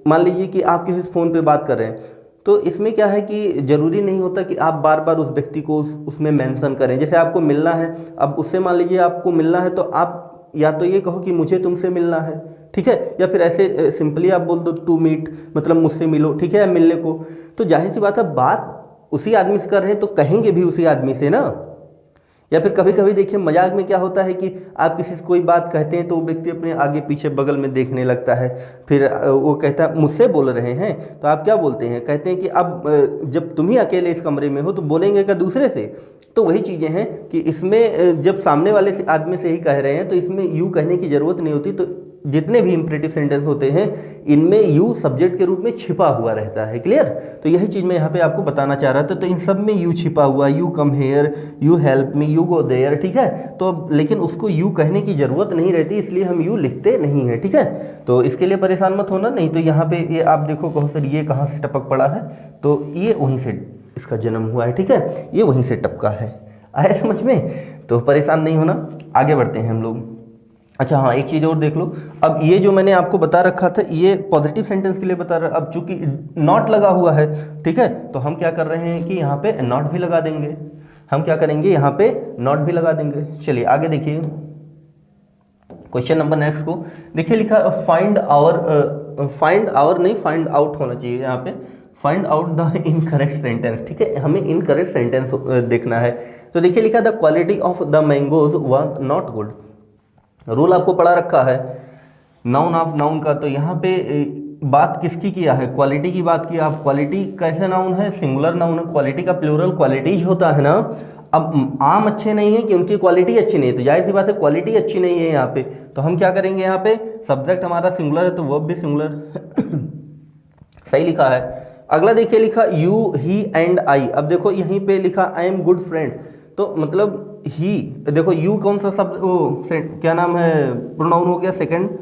मान लीजिए कि आप किसी से फ़ोन पे बात कर रहे हैं, तो इसमें क्या है कि ज़रूरी नहीं होता कि आप बार बार उस व्यक्ति को उसमें मेंशन करें। जैसे आपको मिलना है, अब उससे मान लीजिए आपको मिलना है, तो आप या तो ये कहो कि मुझे तुमसे मिलना है, ठीक है, या फिर ऐसे सिंपली आप बोल दो टू मीट, मतलब मुझसे मिलो, ठीक है, मिलने को। तो जाहिर सी बात है, बात उसी आदमी से कर रहे हैं, तो कहेंगे भी उसी आदमी से ना। या फिर कभी कभी देखिए मजाक में क्या होता है कि आप किसी से कोई बात कहते हैं, तो वो व्यक्ति अपने आगे पीछे बगल में देखने लगता है, फिर वो कहता है मुझसे बोल रहे हैं, तो आप क्या बोलते हैं, कहते हैं कि अब जब तुम ही अकेले इस कमरे में हो तो बोलेंगे क्या दूसरे से। तो वही चीज़ें हैं कि इसमें जब सामने वाले से आदमी से ही कह रहे हैं, तो इसमें यू कहने की ज़रूरत नहीं होती। तो जितने भी इंपरेटिव सेंटेंस होते हैं, इनमें यू सब्जेक्ट के रूप में छिपा हुआ रहता है, क्लियर। तो यही चीज़ मैं यहाँ पे आपको बताना चाह रहा था। तो इन सब में यू छिपा हुआ, you come here, you help me, you go there, ठीक है। तो लेकिन उसको यू कहने की ज़रूरत नहीं रहती, इसलिए हम यू लिखते नहीं हैं, ठीक है। तो इसके लिए परेशान मत होना, नहीं तो यहाँ पे ये आप देखो, कहो सर ये कहाँ से टपक पड़ा है, तो ये वहीं से इसका जन्म हुआ है, ठीक है, ये वहीं से टपका है। आया समझ में, तो परेशान नहीं होना, आगे बढ़ते हैं हम लोग। अच्छा हाँ, एक चीज़ और देख लो। अब ये जो मैंने आपको बता रखा था, ये पॉजिटिव सेंटेंस के लिए बता रहा, अब चूंकि नॉट लगा हुआ है, ठीक है, तो हम क्या कर रहे हैं कि यहाँ पे नॉट भी लगा देंगे। हम क्या करेंगे, यहाँ पे नॉट भी लगा देंगे। चलिए आगे देखिए, क्वेश्चन नंबर नेक्स्ट को देखिए, लिखा फाइंड आवर, फाइंड आवर नहीं, फाइंड आउट होना चाहिए यहाँ पे, find out the incorrect sentence. ठीक है, हमें इनकरेक्ट सेंटेंस देखना है। तो देखिए लिखा the quality of the mangoes was not good. Rule आपको पढ़ा रखा है नाउन ऑफ नाउन का, तो यहाँ पे बात किसकी किया है, क्वालिटी की बात की। आप क्वालिटी कैसे नाउन है, सिंगुलर नाउन है, क्वालिटी का प्लूरल क्वालिटीज होता है ना। अब आम अच्छे नहीं है कि उनकी क्वालिटी अच्छी नहीं है, तो जाहिर सी बात है क्वालिटी अच्छी नहीं है यहाँ पे, तो हम क्या करेंगे, यहाँ पे सब्जेक्ट हमारा सिंगुलर है तो वर्ब भी सिंगुलर सही लिखा है। अगला देखिए लिखा यू ही एंड आई। अब देखो यहीं पे लिखा आई एम गुड फ्रेंड्स, तो मतलब ही, देखो यू कौन सा शब्द, वो क्या नाम है, प्रोनाउन हो गया सेकंड।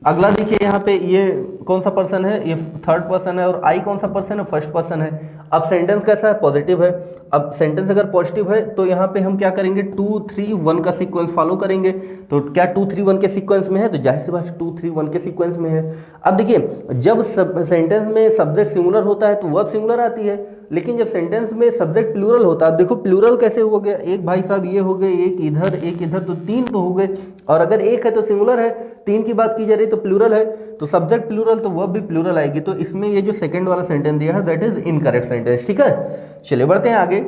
अगला देखिए यहाँ पे ये कौन सा पर्सन है, ये थर्ड पर्सन है, और आई कौन सा पर्सन है, फर्स्ट पर्सन है। अब सेंटेंस कैसा है, पॉजिटिव है। अब सेंटेंस अगर पॉजिटिव है तो यहाँ पे हम क्या करेंगे, 2 3 1 का सीक्वेंस फॉलो करेंगे। तो क्या 2 3 1 के सीक्वेंस में है, तो जाहिर सी बात 2 3 1 के सीक्वेंस में है। अब देखिए जब सेंटेंस में सब्जेक्ट सिंगुलर होता है तो वर्ब सिंगुलर आती है, लेकिन जब सेंटेंस में सब्जेक्ट प्लूरल होता है, अब देखो प्लूरल कैसे हो गया, एक भाई साहब ये हो गए, एक इधर, तो 3 तो हो गए, और अगर एक है तो सिंगुलर है, 3 की बात की जा रही तो प्लूरल है, तो सब्जेक्ट प्लूरल तो वर्ब भी प्लूरल आएगी। तो इसमें ये जो सेकंड वाला सेंटेंस दिया है दैट इज इनकरेक्ट सेंटेंस। ठीक है, चलिए बढ़ते हैं आगे।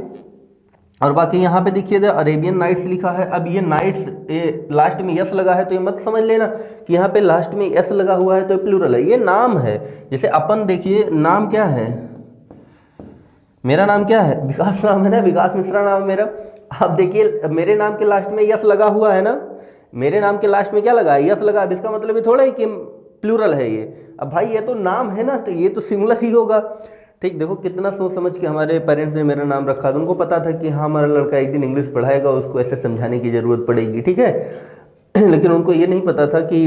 और बाकी यहाँ पे देखिए अरेबियन नाइट्स लिखा है। अब ये नाइट्स लास्ट में यस लगा है, तो ये मत समझ लेना कि यहाँ पे लास्ट में यस लगा हुआ है तो प्लूरल है, ये नाम है। जैसे अपन देखिए नाम क्या है, मेरा नाम क्या है, विकास नाम है ना, विकास मिश्रा नाम है मेरा। अब देखिए मेरे नाम के लास्ट में यस लगा हुआ है ना, मेरे नाम के लास्ट में क्या लगा है, यस लगा। अब इसका मतलब ये थोड़ा ही कि प्लूरल है ये। अब भाई ये तो नाम है ना, तो ये तो सिंगुलर ही होगा। ठीक, देखो कितना सोच समझ के हमारे पेरेंट्स ने मेरा नाम रखा था, उनको पता था कि हाँ हमारा लड़का एक दिन इंग्लिश पढ़ाएगा, उसको ऐसे समझाने की ज़रूरत पड़ेगी। ठीक है, लेकिन उनको ये नहीं पता था कि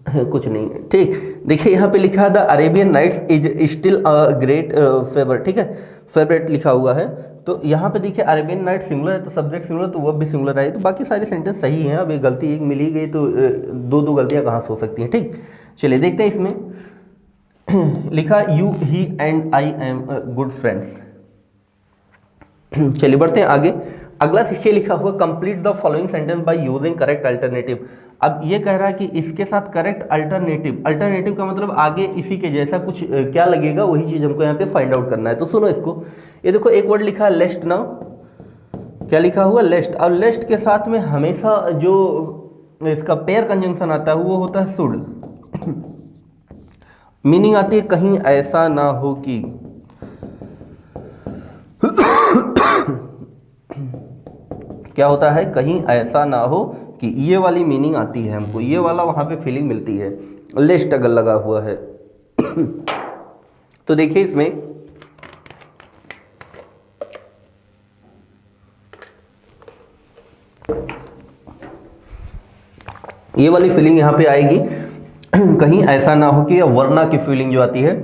कुछ नहीं है। ठीक, देखिए यहाँ पे लिखा the Arabian Nights is still a great favourite. ठीक है, फेवरेट लिखा हुआ है, तो यहाँ पे देखिए अरेबियन नाइट सिंगुलर है तो सब्जेक्ट सिंगुलर, तो वर्ब भी सिंगुलर है, तो बाकी सारे सेंटेंस सही हैं। अब एक गलती एक मिली गई तो दो गलतियाँ कहाँ हो सकती हैं। ठीक, चलिए देखते हैं इसमें लिखा you he and I am good friends. चलिए बढ़ते हैं आगे। अगला देखिए लिखा हुआ complete the following sentence by using correct alternative. अब ये कह रहा है कि इसके साथ करेक्ट अल्टरनेटिव, अल्टरनेटिव का मतलब आगे इसी के जैसा कुछ क्या लगेगा, वही चीज हमको यहाँ पे फाइंड आउट करना है। तो सुनो इसको, ये देखो एक वर्ड लिखा है लेस्ट ना, क्या लिखा हुआ लेस्ट, और लेस्ट के साथ में हमेशा जो इसका पेयर कंजंक्शन आता है वो होता है शुड। मीनिंग आती है कहीं ऐसा ना हो कि, क्या होता है, कहीं ऐसा ना हो कि, ये वाली मीनिंग आती है हमको, ये वाला वहां पे फीलिंग मिलती है लिस्ट अगर लगा हुआ है। तो देखिए इसमें ये वाली फीलिंग यहाँ पे आएगी कहीं ऐसा ना हो कि, या वरना की फीलिंग जो आती है।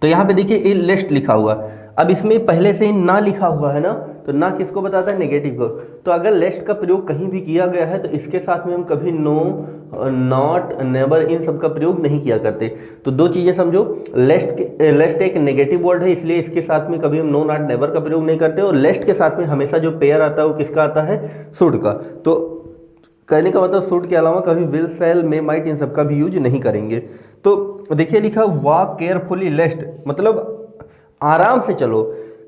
तो यहाँ पे देखिए ये लिस्ट लिखा हुआ, अब इसमें पहले से ही ना लिखा हुआ है ना, तो ना किसको बताता है, नेगेटिव को। तो अगर लेस्ट का प्रयोग कहीं भी किया गया है तो इसके साथ में हम कभी नो, नॉट, नेवर, इन सब का प्रयोग नहीं किया करते। तो दो चीज़ें समझो, लेस्ट एक नेगेटिव वर्ड है, इसलिए इसके साथ में कभी हम नो, नॉट, नेवर का प्रयोग नहीं करते। और लेस्ट के साथ में हमेशा जो पेयर आता है वो किसका आता है, शुड का। तो कहने का मतलब शुड के अलावा कभी विल, शैल, मे, माइट इन सब का भी यूज नहीं करेंगे। तो देखिए लिखा वॉक केयरफुली लेस्ट, मतलब आराम से चलो,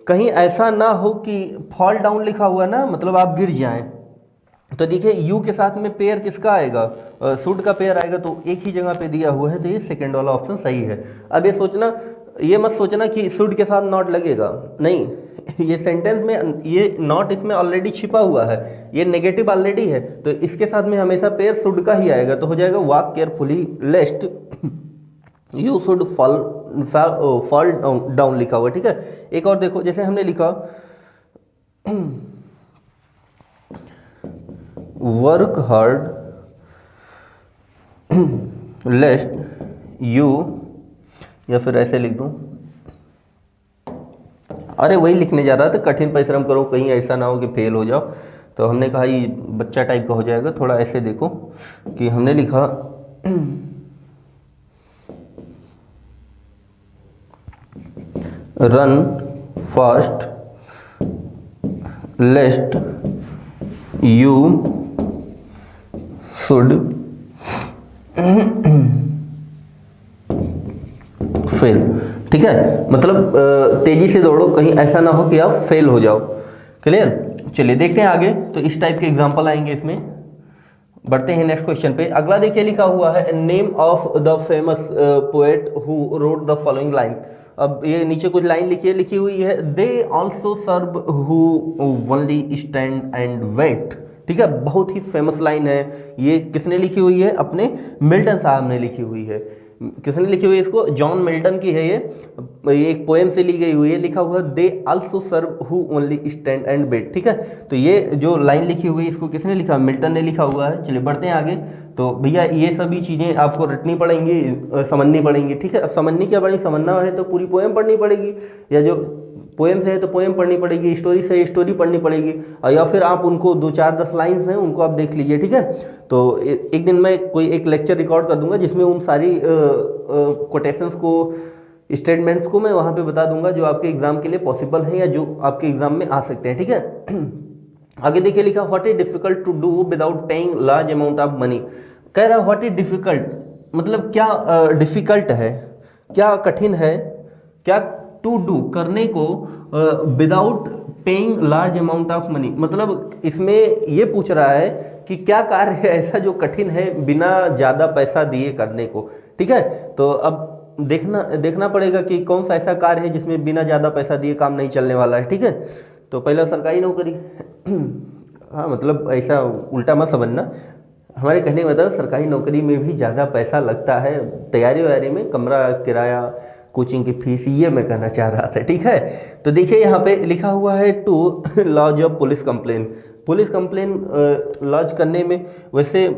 कहीं ऐसा ना हो कि फॉल डाउन लिखा हुआ ना, मतलब आप गिर जाएं। तो देखिए यू के साथ में पेयर किसका आएगा, शुड का पेयर आएगा, तो एक ही जगह पे दिया हुआ है, तो ये सेकंड वाला ऑप्शन सही है। अब ये सोचना, ये मत सोचना कि शुड के साथ नॉट लगेगा, नहीं, ये सेंटेंस में ये नॉट इसमें ऑलरेडी छिपा हुआ है, ये नेगेटिव ऑलरेडी है, तो इसके साथ में हमेशा पेयर शुड का ही आएगा। तो हो जाएगा walk carefully लेस्ट you should fall down लिखा हुआ। ठीक है, एक और देखो, जैसे हमने लिखा वर्क हार्ड लेस्ट यू, या फिर ऐसे लिख दूं, अरे वही लिखने जा रहा था, कठिन परिश्रम करो कहीं ऐसा ना हो कि फेल हो जाओ। तो हमने कहा ये बच्चा टाइप का हो जाएगा, थोड़ा ऐसे देखो कि हमने लिखा run fast लेस्ट you should fail. ठीक है, मतलब तेजी से दौड़ो, कहीं ऐसा ना हो कि आप फेल हो जाओ। क्लियर? चलिए देखते हैं आगे। तो इस टाइप के एग्जांपल आएंगे इसमें। बढ़ते हैं नेक्स्ट क्वेश्चन पे। अगला देखिए लिखा हुआ है name of the famous poet who wrote the following line. अब ये नीचे कुछ लाइन लिखी हुई है, they also serve who only stand and wait. ठीक है, बहुत ही फेमस लाइन है। ये किसने लिखी हुई है? अपने मिल्टन साहब ने लिखी हुई है। किसने लिखी हुई है इसको? जॉन मिल्टन की है ये एक पोएम से ली गई हुई है। लिखा हुआ they also serve who only stand and wait. ठीक है, तो ये जो लाइन लिखी हुई है इसको किसने लिखा? मिल्टन ने लिखा हुआ है। चलिए बढ़ते हैं आगे। तो भैया ये सभी चीज़ें आपको रटनी पड़ेंगी, समझनी पड़ेंगी। ठीक है, अब समझनी क्या पड़ेगी? समझना है तो पूरी पोएम पढ़नी पड़ेगी, या जो पोएम से है तो पोएम पढ़नी पड़ेगी, स्टोरी से स्टोरी पढ़नी पड़ेगी, और या फिर आप उनको 2 4 10 लाइन्स हैं उनको आप देख लीजिए। ठीक है, तो एक दिन मैं कोई एक लेक्चर रिकॉर्ड कर दूंगा जिसमें उन सारी कोटेशंस को, स्टेटमेंट्स को मैं वहाँ पे बता दूंगा जो आपके एग्जाम के लिए पॉसिबल है या जो आपके एग्जाम में आ सकते हैं। ठीक है, आगे देखिए लिखा what is difficult to do without paying large amount of money. कह रहा व्हाट इज डिफिकल्ट, मतलब क्या डिफिकल्ट है, क्या कठिन है, क्या टू डू करने को without paying large amount of money. मतलब इसमें ये पूछ रहा है कि क्या कार्य है ऐसा जो कठिन है बिना ज़्यादा पैसा दिए करने को। ठीक है, तो अब देखना पड़ेगा कि कौन सा ऐसा कार्य है जिसमें बिना ज़्यादा पैसा दिए काम नहीं चलने वाला है। ठीक है, तो पहला सरकारी नौकरी। हाँ, मतलब ऐसा उल्टा मत समझना, हमारे कहने का मतलब सरकारी नौकरी में भी ज़्यादा पैसा लगता है, तैयारी वैयारी में, कमरा किराया, कोचिंग की फीस, ये मैं कहना चाह रहा था। ठीक है, तो देखिए यहाँ पे लिखा हुआ है to lodge of police complaint. Police complaint lodge करने में वैसे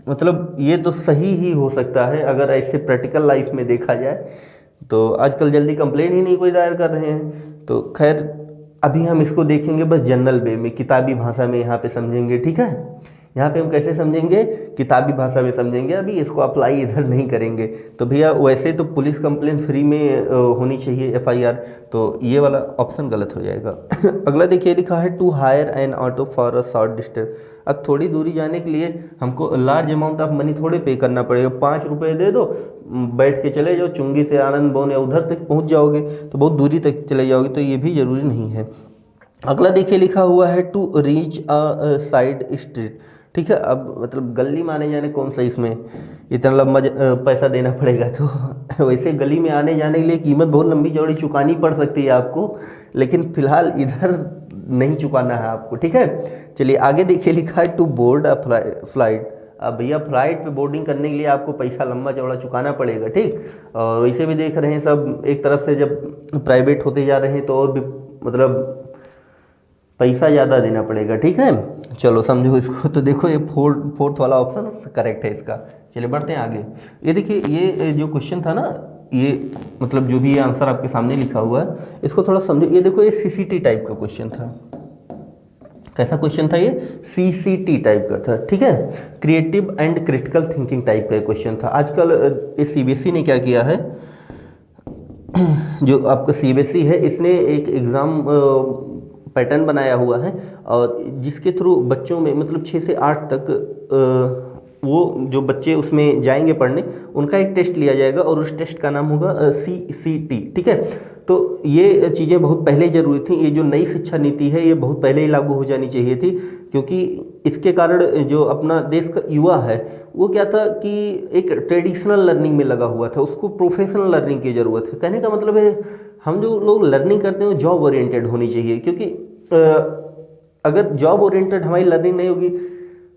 मतलब ये तो सही ही हो सकता है अगर ऐसे प्रैक्टिकल लाइफ में देखा जाए, तो आजकल जल्दी कंप्लेन ही नहीं कोई दायर कर रहे हैं। तो खैर अभी हम इसको देखेंगे बस जनरल वे में, किताबी भाषा में यहाँ पे समझेंगे। ठीक है, यहाँ पे हम कैसे समझेंगे? किताबी भाषा में समझेंगे, अभी इसको अप्लाई इधर नहीं करेंगे। तो भैया वैसे तो पुलिस कंप्लेन फ्री में होनी चाहिए FIR, तो ये वाला ऑप्शन गलत हो जाएगा। अगला देखिए लिखा है to hire an auto for a short distance. अब थोड़ी दूरी जाने के लिए हमको लार्ज अमाउंट ऑफ मनी थोड़े पे करना पड़ेगा। 5 रुपये दे दो, बैठ के चले जाओ, चुंगी से आनंद भवन या उधर तक पहुँच जाओगे, तो बहुत दूरी तक चले जाओगे, तो ये भी ज़रूरी नहीं है। अगला देखिए लिखा हुआ है to reach a side street. ठीक है, अब मतलब गली में आने जाने कौन सा इसमें इतना लंबा पैसा देना पड़ेगा, तो वैसे गली में आने जाने के लिए कीमत बहुत लंबी चौड़ी चुकानी पड़ सकती है आपको, लेकिन फिलहाल इधर नहीं चुकाना है आपको। ठीक है, चलिए आगे देखिए लिखा है टू बोर्ड अ फ्लाइट। अब भैया फ्लाइट पे बोर्डिंग करने के लिए आपको पैसा लंबा चौड़ा चुकाना पड़ेगा। ठीक, और वैसे भी देख रहे हैं सब एक तरफ से जब प्राइवेट होते जा रहे हैं तो और भी मतलब पैसा ज़्यादा देना पड़ेगा। ठीक है, चलो समझो इसको। तो देखो ये फोर्थ वाला ऑप्शन करेक्ट है इसका। चलिए बढ़ते हैं आगे। ये देखिए ये जो क्वेश्चन था ना, ये मतलब जो भी ये आंसर आपके सामने लिखा हुआ है इसको थोड़ा समझो। ये देखो ये CCT टाइप का क्वेश्चन था। कैसा क्वेश्चन था ये? CCT टाइप का था। ठीक है, creative and critical thinking type का क्वेश्चन था। आजकल ये CBSE ने क्या किया है, जो आपका CBSE है, इसने एक एग्ज़ाम पैटर्न बनाया हुआ है और जिसके थ्रू बच्चों में मतलब 6 से 8 तक वो जो बच्चे उसमें जाएंगे पढ़ने, उनका एक टेस्ट लिया जाएगा और उस टेस्ट का नाम होगा CCT। ठीक है, तो ये चीज़ें बहुत पहले ज़रूरी थी। ये जो नई शिक्षा नीति है ये बहुत पहले ही लागू हो जानी चाहिए थी, क्योंकि इसके कारण जो अपना देश का युवा है वो क्या था कि एक ट्रेडिशनल लर्निंग में लगा हुआ था, उसको प्रोफेशनल लर्निंग की ज़रूरत है। कहने का मतलब है हम जो लोग लर्निंग करते हैं वो जॉब ओरिएंटेड होनी चाहिए, क्योंकि अगर जॉब ओरिएंटेड हमारी लर्निंग नहीं होगी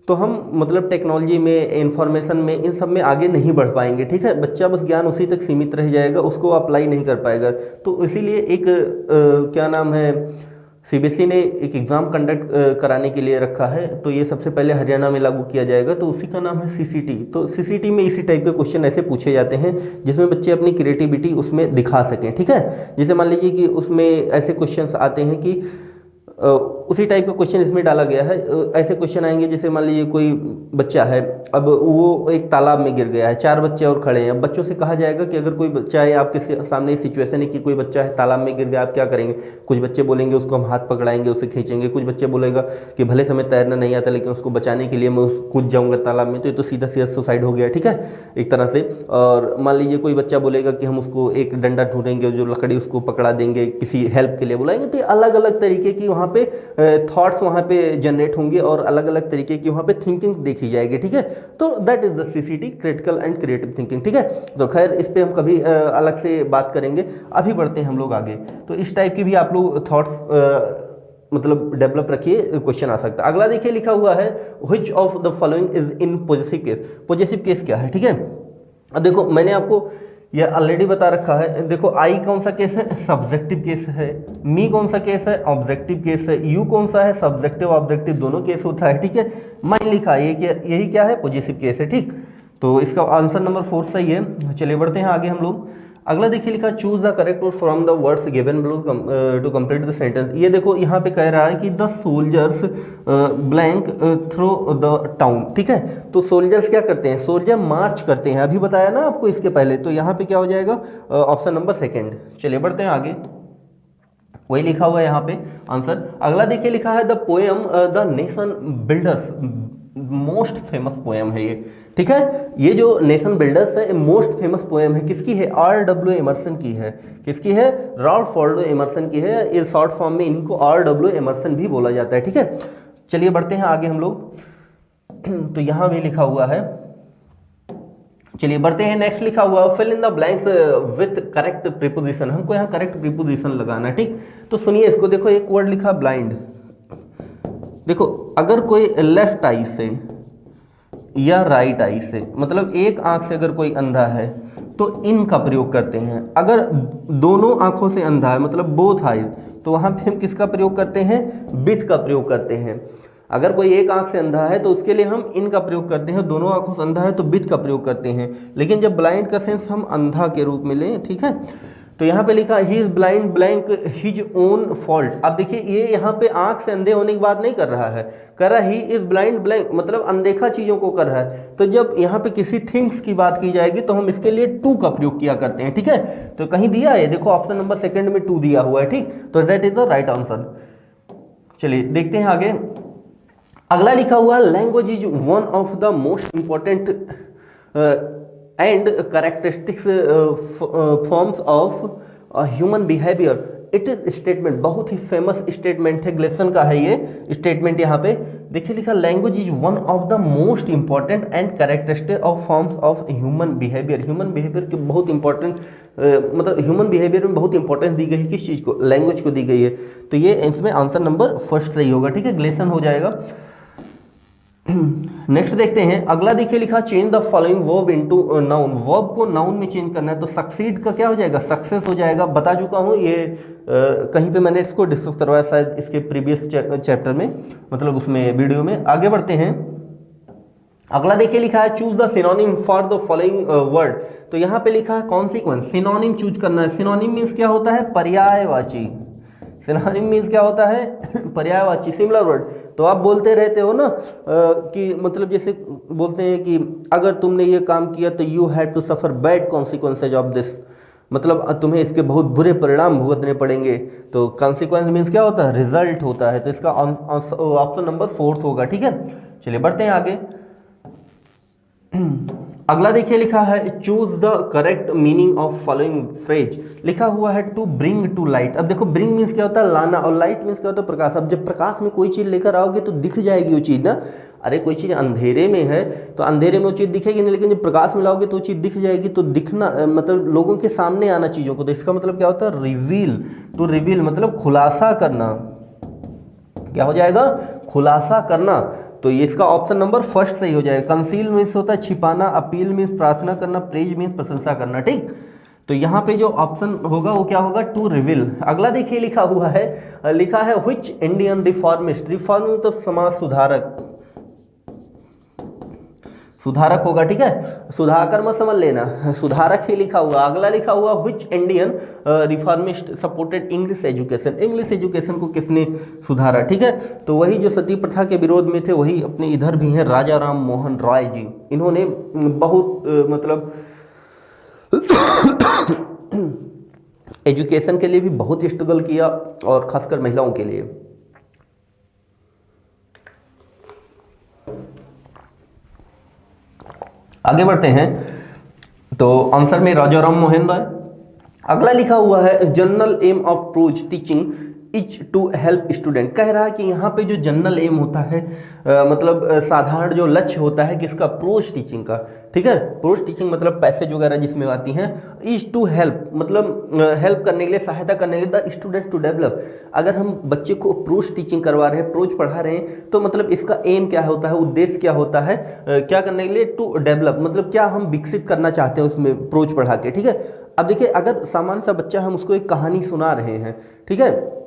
तो हम मतलब टेक्नोलॉजी में, इंफॉर्मेशन में, इन सब में आगे नहीं बढ़ पाएंगे। ठीक है, बच्चा बस ज्ञान उसी तक सीमित रह जाएगा, उसको अप्लाई नहीं कर पाएगा। तो इसीलिए एक क्या नाम है, CBSE ने एक एग्ज़ाम कंडक्ट कराने के लिए रखा है। तो ये सबसे पहले हरियाणा में लागू किया जाएगा, तो उसी का नाम है CCT। तो CCT में इसी टाइप के क्वेश्चन ऐसे पूछे जाते हैं जिसमें बच्चे अपनी क्रिएटिविटी उसमें दिखा सकें। ठीक है, जैसे मान लीजिए कि उसमें ऐसे क्वेश्चंस आते हैं कि उसी टाइप का क्वेश्चन इसमें डाला गया है। ऐसे क्वेश्चन आएंगे जैसे मान लीजिए कोई बच्चा है, अब वो एक तालाब में गिर गया है, 4 बच्चे और खड़े हैं। अब बच्चों से कहा जाएगा कि अगर कोई बच्चा है, आपके सामने सिचुएशन है कि कोई बच्चा है तालाब में गिर गया, आप क्या करेंगे। कुछ बच्चे बोलेंगे उसको हम हाथ पकड़ाएंगे, उसे खींचेंगे। कुछ बच्चे बोलेगा कि भले से हमें तैरना नहीं आता लेकिन उसको बचाने के लिए मैं कूद जाऊँगा तालाब में, तो ये तो सीधा सीधा सुसाइड हो गया, ठीक है, एक तरह से। और मान लीजिए कोई बच्चा बोलेगा कि हम उसको एक डंडा ढूंढेंगे, जो लकड़ी उसको पकड़ा देंगे, किसी हेल्प के लिए बुलाएंगे। तो अलग अलग तरीके की वहाँ पे थॉट्स वहाँ पे जनरेट होंगे और अलग अलग तरीके की वहाँ पे थिंकिंग देखी जाएगी, ठीक है। तो that is the CCT, critical and creative thinking, ठीक है। तो खैर इस पे हम कभी अलग से बात करेंगे। अभी बढ़ते हैं हम लोग आगे। तो इस टाइप की भी आप लोग थॉट्स मतलब डेवलप रखिए, क्वेश्चन आ सकता है। अगला देखिए लिखा हुआ है which of the following is in positive case. Positive case क्या है, ठीक है। अब देखो मैंने आपको ये ऑलरेडी बता रखा है। देखो आई कौन सा केस है, सब्जेक्टिव केस है। मी कौन सा केस है, ऑब्जेक्टिव केस है। यू कौन सा है, सब्जेक्टिव ऑब्जेक्टिव दोनों केस होता है, ठीक है। माइन लिखा है यही क्या है, पॉजिटिव केस है, ठीक। तो इसका आंसर नंबर 4 सही है। चलिए बढ़ते हैं आगे हम लोग। अगला देखिए लिखा choose the correct word from the words given below to complete the sentence. ये देखो यहाँ पे कह रहा है कि the soldiers blank through the town, ठीक है। तो सोल्जर्स क्या करते हैं, सोल्जर मार्च करते हैं, अभी बताया ना आपको इसके पहले। तो यहाँ पे क्या हो जाएगा, ऑप्शन नंबर 2। चलिए बढ़ते हैं आगे, वही लिखा हुआ है यहाँ पे आंसर। अगला देखिए लिखा है the poem the nation builders, most famous poem है ये, ठीक है। ये जो नेशन बिल्डर्स है मोस्ट फेमस पोएम है, किसकी है, R.W. एमर्सन की है। किसकी है, रॉल्फ वॉल्डो एमर्सन की है। ये शॉर्ट फॉर्म में इन्हीं को R.W. एमर्सन भी बोला जाता है, ठीक है। चलिए बढ़ते हैं आगे हम लोग। तो यहाँ भी लिखा हुआ है, चलिए बढ़ते हैं। नेक्स्ट लिखा हुआ fill in the blanks with correct preposition. हमको यहाँ करेक्ट प्रीपोजिशन लगाना है, ठीक। तो सुनिए इसको, देखो एक वर्ड लिखा ब्लाइंड। देखो अगर कोई लेफ्ट आई से या राइट आई से, मतलब एक आंख से अगर कोई अंधा है तो इन का प्रयोग करते हैं। अगर दोनों आंखों से अंधा है मतलब बोथ आईज, तो वहां पे हम किसका प्रयोग करते हैं, बिट का प्रयोग करते हैं। अगर कोई एक आंख से अंधा है तो उसके लिए हम इन का प्रयोग करते हैं, दोनों आंखों से अंधा है तो बिट का प्रयोग करते हैं। लेकिन जब ब्लाइंड का सेंस हम अंधा के रूप में लें, ठीक है, तो यहाँ पे लिखा he is blind blank his own fault. अब देखिए ये यहाँ पे आंख से अंधे होने की बात नहीं कर रहा है, कर रहा ही इज ब्लाइंड ब्लैंक मतलब अनदेखा चीजों को कर रहा है। तो जब यहाँ पे किसी थिंग्स की बात की जाएगी तो हम इसके लिए टू का प्रयोग किया करते हैं, ठीक है। तो कहीं दिया है, देखो ऑप्शन नंबर 2 में टू दिया हुआ है, ठीक। तो that is the right answer. चलिए देखते हैं आगे। अगला लिखा हुआ language is one of the most important and characteristics forms of human behaviour. It is statement, बहुत ही फेमस स्टेटमेंट है, ग्लेसन का है ये स्टेटमेंट। यहाँ पे देखिए लिखा language is one of the most important and characteristic of forms of human behaviour. Human behaviour के बहुत इंपॉर्टेंट मतलब ह्यूमन बिहेवियर में बहुत इंपॉर्टेंस दी गई है, किस चीज़ को, लैंग्वेज को दी गई है। तो ये इसमें आंसर नंबर 1 सही होगा, ठीक है, ग्लेसन हो जाएगा। नेक्स्ट देखते हैं। अगला देखिए लिखा change the following verb into noun. Verb को नाउन में चेंज करना है, तो सक्सीड का क्या हो जाएगा, सक्सेस हो जाएगा। बता चुका हूँ ये कहीं पे मैंने इसको डिस्कस करवाया शायद इसके प्रीवियस चैप्टर में, मतलब उसमें वीडियो में। आगे बढ़ते हैं। अगला देखिए लिखा है choose the synonym for the following word. तो यहाँ पे लिखा है कॉन्सिक्वेंस, सिनोनिम चूज करना है। सिनोनिम मीन्स क्या होता है, पर्यायवाची। सिनोनिम मीन्स क्या होता है, पर्यायवाची, सिमिलर वर्ड। तो आप बोलते रहते हो ना कि मतलब जैसे बोलते हैं कि अगर तुमने ये काम किया तो you had to suffer bad consequences of this, मतलब तुम्हें इसके बहुत बुरे परिणाम भुगतने पड़ेंगे। तो कॉन्सिक्वेंस मीन्स क्या होता है, रिजल्ट होता है। तो इसका ऑप्शन नंबर 4 होगा, ठीक है। चलिए बढ़ते हैं आगे। अगला देखिए लिखा है choose the correct meaning of following phrase. लिखा हुआ है टू ब्रिंग टू लाइट। अब देखो ब्रिंग मीन्स क्या होता है, लाना, और लाइट मीन्स क्या होता है, प्रकाश। अब जब प्रकाश में कोई चीज़ लेकर आओगे तो दिख जाएगी वो चीज़ ना। अरे कोई चीज़ अंधेरे में है तो अंधेरे में वो चीज़ दिखेगी नहीं, लेकिन जब प्रकाश में लाओगे तो वो चीज़ दिख जाएगी। तो दिखना मतलब लोगों के सामने आना चीज़ों को। तो इसका मतलब क्या होता है, रिवील। टू रिवील मतलब खुलासा करना। क्या हो जाएगा, खुलासा करना। तो ये इसका ऑप्शन नंबर 1 सही हो जाएगा। कंसील मीन्स होता है छिपाना, अपील मीन्स प्रार्थना करना, प्रेज मीन्स प्रशंसा करना, ठीक। तो यहाँ पे जो ऑप्शन होगा वो क्या होगा, टू रिवील। अगला देखिए लिखा हुआ है, लिखा है व्हिच इंडियन रिफॉर्मिस्ट। रिफॉर्म तो समाज सुधारक, सुधारक होगा, ठीक है, सुधाकर मत समझ लेना, सुधारक ही लिखा हुआ। अगला लिखा हुआ which Indian reformist supported English education, English education को किसने सुधारा, ठीक है, तो वही जो सती प्रथा के विरोध में थे, वही अपने इधर भी हैं राजा राम मोहन राय जी। इन्होंने बहुत मतलब एजुकेशन के लिए भी बहुत स्ट्रगल किया, और खासकर महिलाओं के लिए। आगे बढ़ते हैं, तो आंसर में राजा राम मोहन राय। अगला लिखा हुआ है general aim of prose teaching is to help student. कह रहा है कि यहाँ पे जो जनरल एम होता है, मतलब साधारण जो लक्ष्य होता है किसका, प्रोज टीचिंग का, ठीक है, प्रोज टीचिंग मतलब पैसेज वगैरह जिसमें आती हैं, इज टू हेल्प मतलब हेल्प करने के लिए, सहायता करने के लिए द स्टूडेंट टू डेवलप। अगर हम बच्चे को प्रोज टीचिंग करवा रहे हैं, प्रोज पढ़ा रहे हैं, तो मतलब इसका एम क्या होता है, उद्देश्य क्या होता है, क्या करने के लिए, टू डेवलप मतलब क्या हम विकसित करना चाहते हैं उसमें प्रोज पढ़ा के, ठीक है। अब देखिए, अगर सामान्य सा बच्चा हम उसको एक कहानी सुना रहे हैं, ठीक है,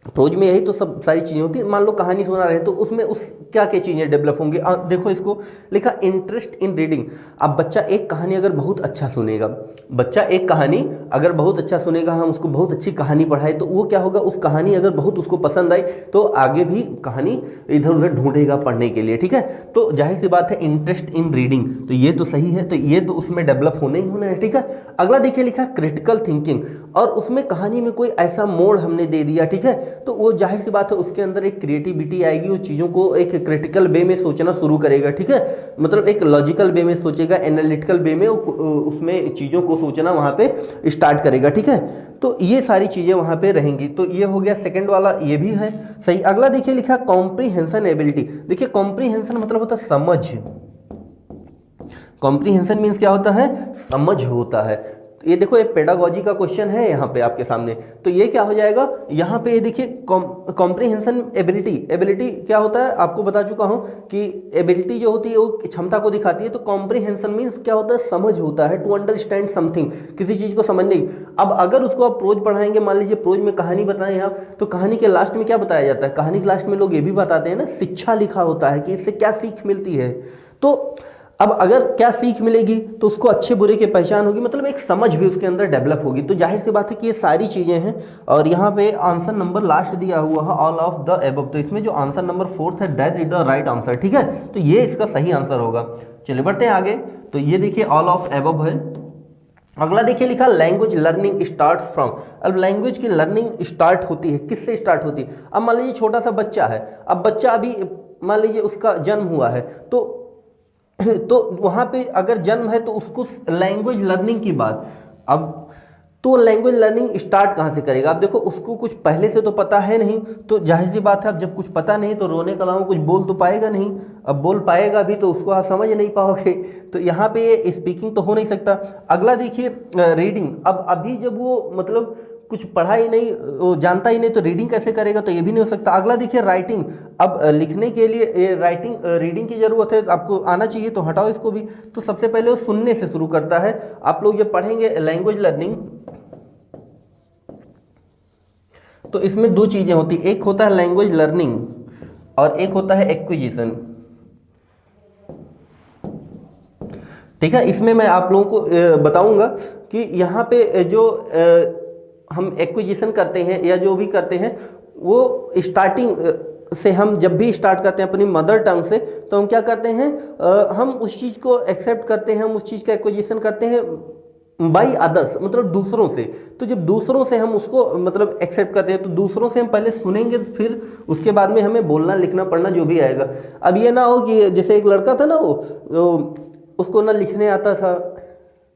प्रोज में यही तो सब सारी चीज़ें होती है, मान लो कहानी सुना रहे हैं तो उसमें उस क्या क्या चीज़ें डेवलप होंगी। देखो इसको लिखा इंटरेस्ट इन रीडिंग। अब बच्चा एक कहानी अगर बहुत अच्छा सुनेगा, बच्चा एक कहानी अगर बहुत अच्छा सुनेगा, हम उसको बहुत अच्छी कहानी पढ़ाए, तो वो क्या होगा, उस कहानी अगर बहुत उसको पसंद आई तो आगे भी कहानी इधर उधर ढूंढेगा पढ़ने के लिए, ठीक है। तो जाहिर सी बात है इंटरेस्ट इन रीडिंग, तो ये तो सही है, तो ये तो उसमें डेवलप होना ही होना है, ठीक है। अगला देखिए लिखा क्रिटिकल थिंकिंग, और उसमें कहानी में कोई ऐसा मोड़ हमने दे दिया, ठीक है, तो वो जाहिर सी बात है उसके अंदर एक क्रिएटिविटी आएगी, वो चीज़ों को एक क्रिटिकल वे में सोचना शुरू करेगा, ठीक है, मतलब एक लॉजिकल वे में सोचेगा, एनालिटिकल वे में उसमें चीज़ों को सोचना वहाँ पे स्टार्ट करेगा, ठीक है। तो ये सारी चीज़ें वहाँ पे रहेंगी। तो ये हो गया सेकंड वाला, ये भी है सही। अगला देखिए लिखा कॉम्प्रीहेंशन एबिलिटी। देखिए कॉम्प्रीहेंशन मतलब होता है समझ, कॉम्प्रीहेंशन मीन्स क्या होता है, समझ होता है। ये देखो ये पेडागोजी का क्वेश्चन है यहाँ पे आपके सामने, तो ये क्या हो जाएगा, यहाँ पे ये देखिए कॉम्प्रीहेंशन एबिलिटी, एबिलिटी क्या होता है आपको बता चुका हूँ कि एबिलिटी जो होती है वो क्षमता को दिखाती है, तो कॉम्प्रीहेंशन मीन्स क्या होता है, समझ होता है, टू अंडरस्टैंड समथिंग, किसी चीज़ को समझने की। अब अगर उसको आप प्रोज पढ़ाएंगे, मान लीजिए प्रोज में कहानी बताएं आप, तो कहानी के लास्ट में क्या बताया जाता है, कहानी के लास्ट में लोग ये भी बताते हैं ना, शिक्षा लिखा होता है कि इससे क्या सीख मिलती है। तो अब अगर क्या सीख मिलेगी, तो उसको अच्छे बुरे की पहचान होगी, मतलब एक समझ भी उसके अंदर डेवलप होगी। तो जाहिर सी बात है कि ये सारी चीज़ें हैं। और यहाँ पे आंसर नंबर लास्ट दिया हुआ है ऑल ऑफ द एबव, तो इसमें जो आंसर नंबर 4 है that is the right answer, ठीक है, तो ये इसका सही आंसर होगा। चलिए बढ़ते हैं आगे, तो ये देखिए ऑल ऑफ एबव है। अगला देखिए लिखा लैंग्वेज लर्निंग स्टार्ट फ्रॉम। अब लैंग्वेज की लर्निंग स्टार्ट होती है, किससे स्टार्ट होती है। अब मान लीजिए छोटा सा बच्चा है, अब बच्चा अभी मान लीजिए उसका जन्म हुआ है, तो वहाँ पे अगर जन्म है तो उसको लैंग्वेज लर्निंग की बात, अब तो लैंग्वेज लर्निंग स्टार्ट कहाँ से करेगा। अब देखो उसको कुछ पहले से तो पता है नहीं, तो जाहिर सी बात है अब जब कुछ पता नहीं तो रोने के अलावा कुछ बोल तो पाएगा नहीं। अब बोल पाएगा भी तो उसको आप समझ नहीं पाओगे, तो यहाँ पे ये स्पीकिंग तो हो नहीं सकता। अगला देखिए रीडिंग। अब अभी जब वो मतलब कुछ पढ़ा ही नहीं, वो जानता ही नहीं, तो रीडिंग कैसे करेगा, तो ये भी नहीं हो सकता। अगला देखिए राइटिंग। अब लिखने के लिए राइटिंग रीडिंग की जरूरत है, आपको आना चाहिए, तो हटाओ इसको भी। तो सबसे पहले वो सुनने से शुरू करता है। आप लोग जब पढ़ेंगे लैंग्वेज लर्निंग, तो इसमें दो चीज़ें होती, एक होता है लैंग्वेज लर्निंग और एक होता है एक्विजिशन, ठीक है। इसमें मैं आप लोगों को बताऊंगा कि यहाँ पे जो हम एक्विजिशन करते हैं या जो भी करते हैं, वो स्टार्टिंग से हम जब भी स्टार्ट करते हैं अपनी मदर टंग से, तो हम क्या करते हैं, हम उस चीज़ को एक्सेप्ट करते हैं, हम उस चीज़ का एक्विजिशन करते हैं बाई अदर्स, मतलब दूसरों से। तो जब दूसरों से हम उसको मतलब एक्सेप्ट करते हैं, तो दूसरों से हम पहले सुनेंगे, फिर उसके बाद में हमें बोलना लिखना पढ़ना जो भी आएगा। अब ये ना हो कि जैसे एक लड़का था ना, वो उसको ना लिखने आता था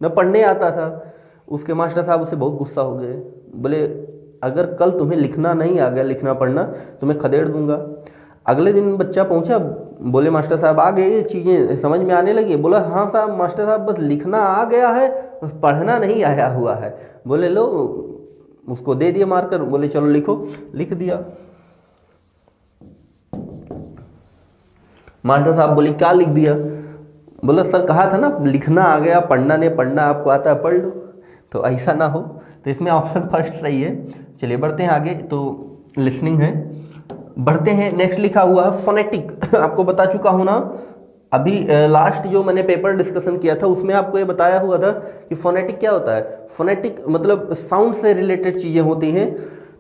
ना पढ़ने आता था, उसके मास्टर साहब उससे बहुत गुस्सा हो गए, बोले अगर कल तुम्हें लिखना नहीं आ गया, लिखना पढ़ना, तो मैं खदेड़ दूंगा। अगले दिन बच्चा पहुंचा, बोले मास्टर साहब आ गए, ये चीज़ें समझ में आने लगी। बोला हाँ साहब मास्टर साहब, बस लिखना आ गया है, बस पढ़ना नहीं आया हुआ है। बोले लो, उसको दे दिया मार्कर, बोले चलो लिखो। लिख दिया। मास्टर साहब बोले क्या लिख दिया। बोला सर कहा था ना लिखना आ गया, पढ़ना नहीं, पढ़ना आपको आता है पढ़ लो। तो ऐसा ना हो, तो इसमें ऑप्शन फर्स्ट सही है। चलिए बढ़ते हैं आगे, तो लिसनिंग है। बढ़ते हैं नेक्स्ट, लिखा हुआ है फोनेटिक। आपको बता चुका हूँ ना, अभी लास्ट जो मैंने पेपर डिस्कशन किया था उसमें आपको ये बताया हुआ था कि फोनेटिक क्या होता है। फोनेटिक मतलब साउंड से रिलेटेड चीज़ें होती हैं।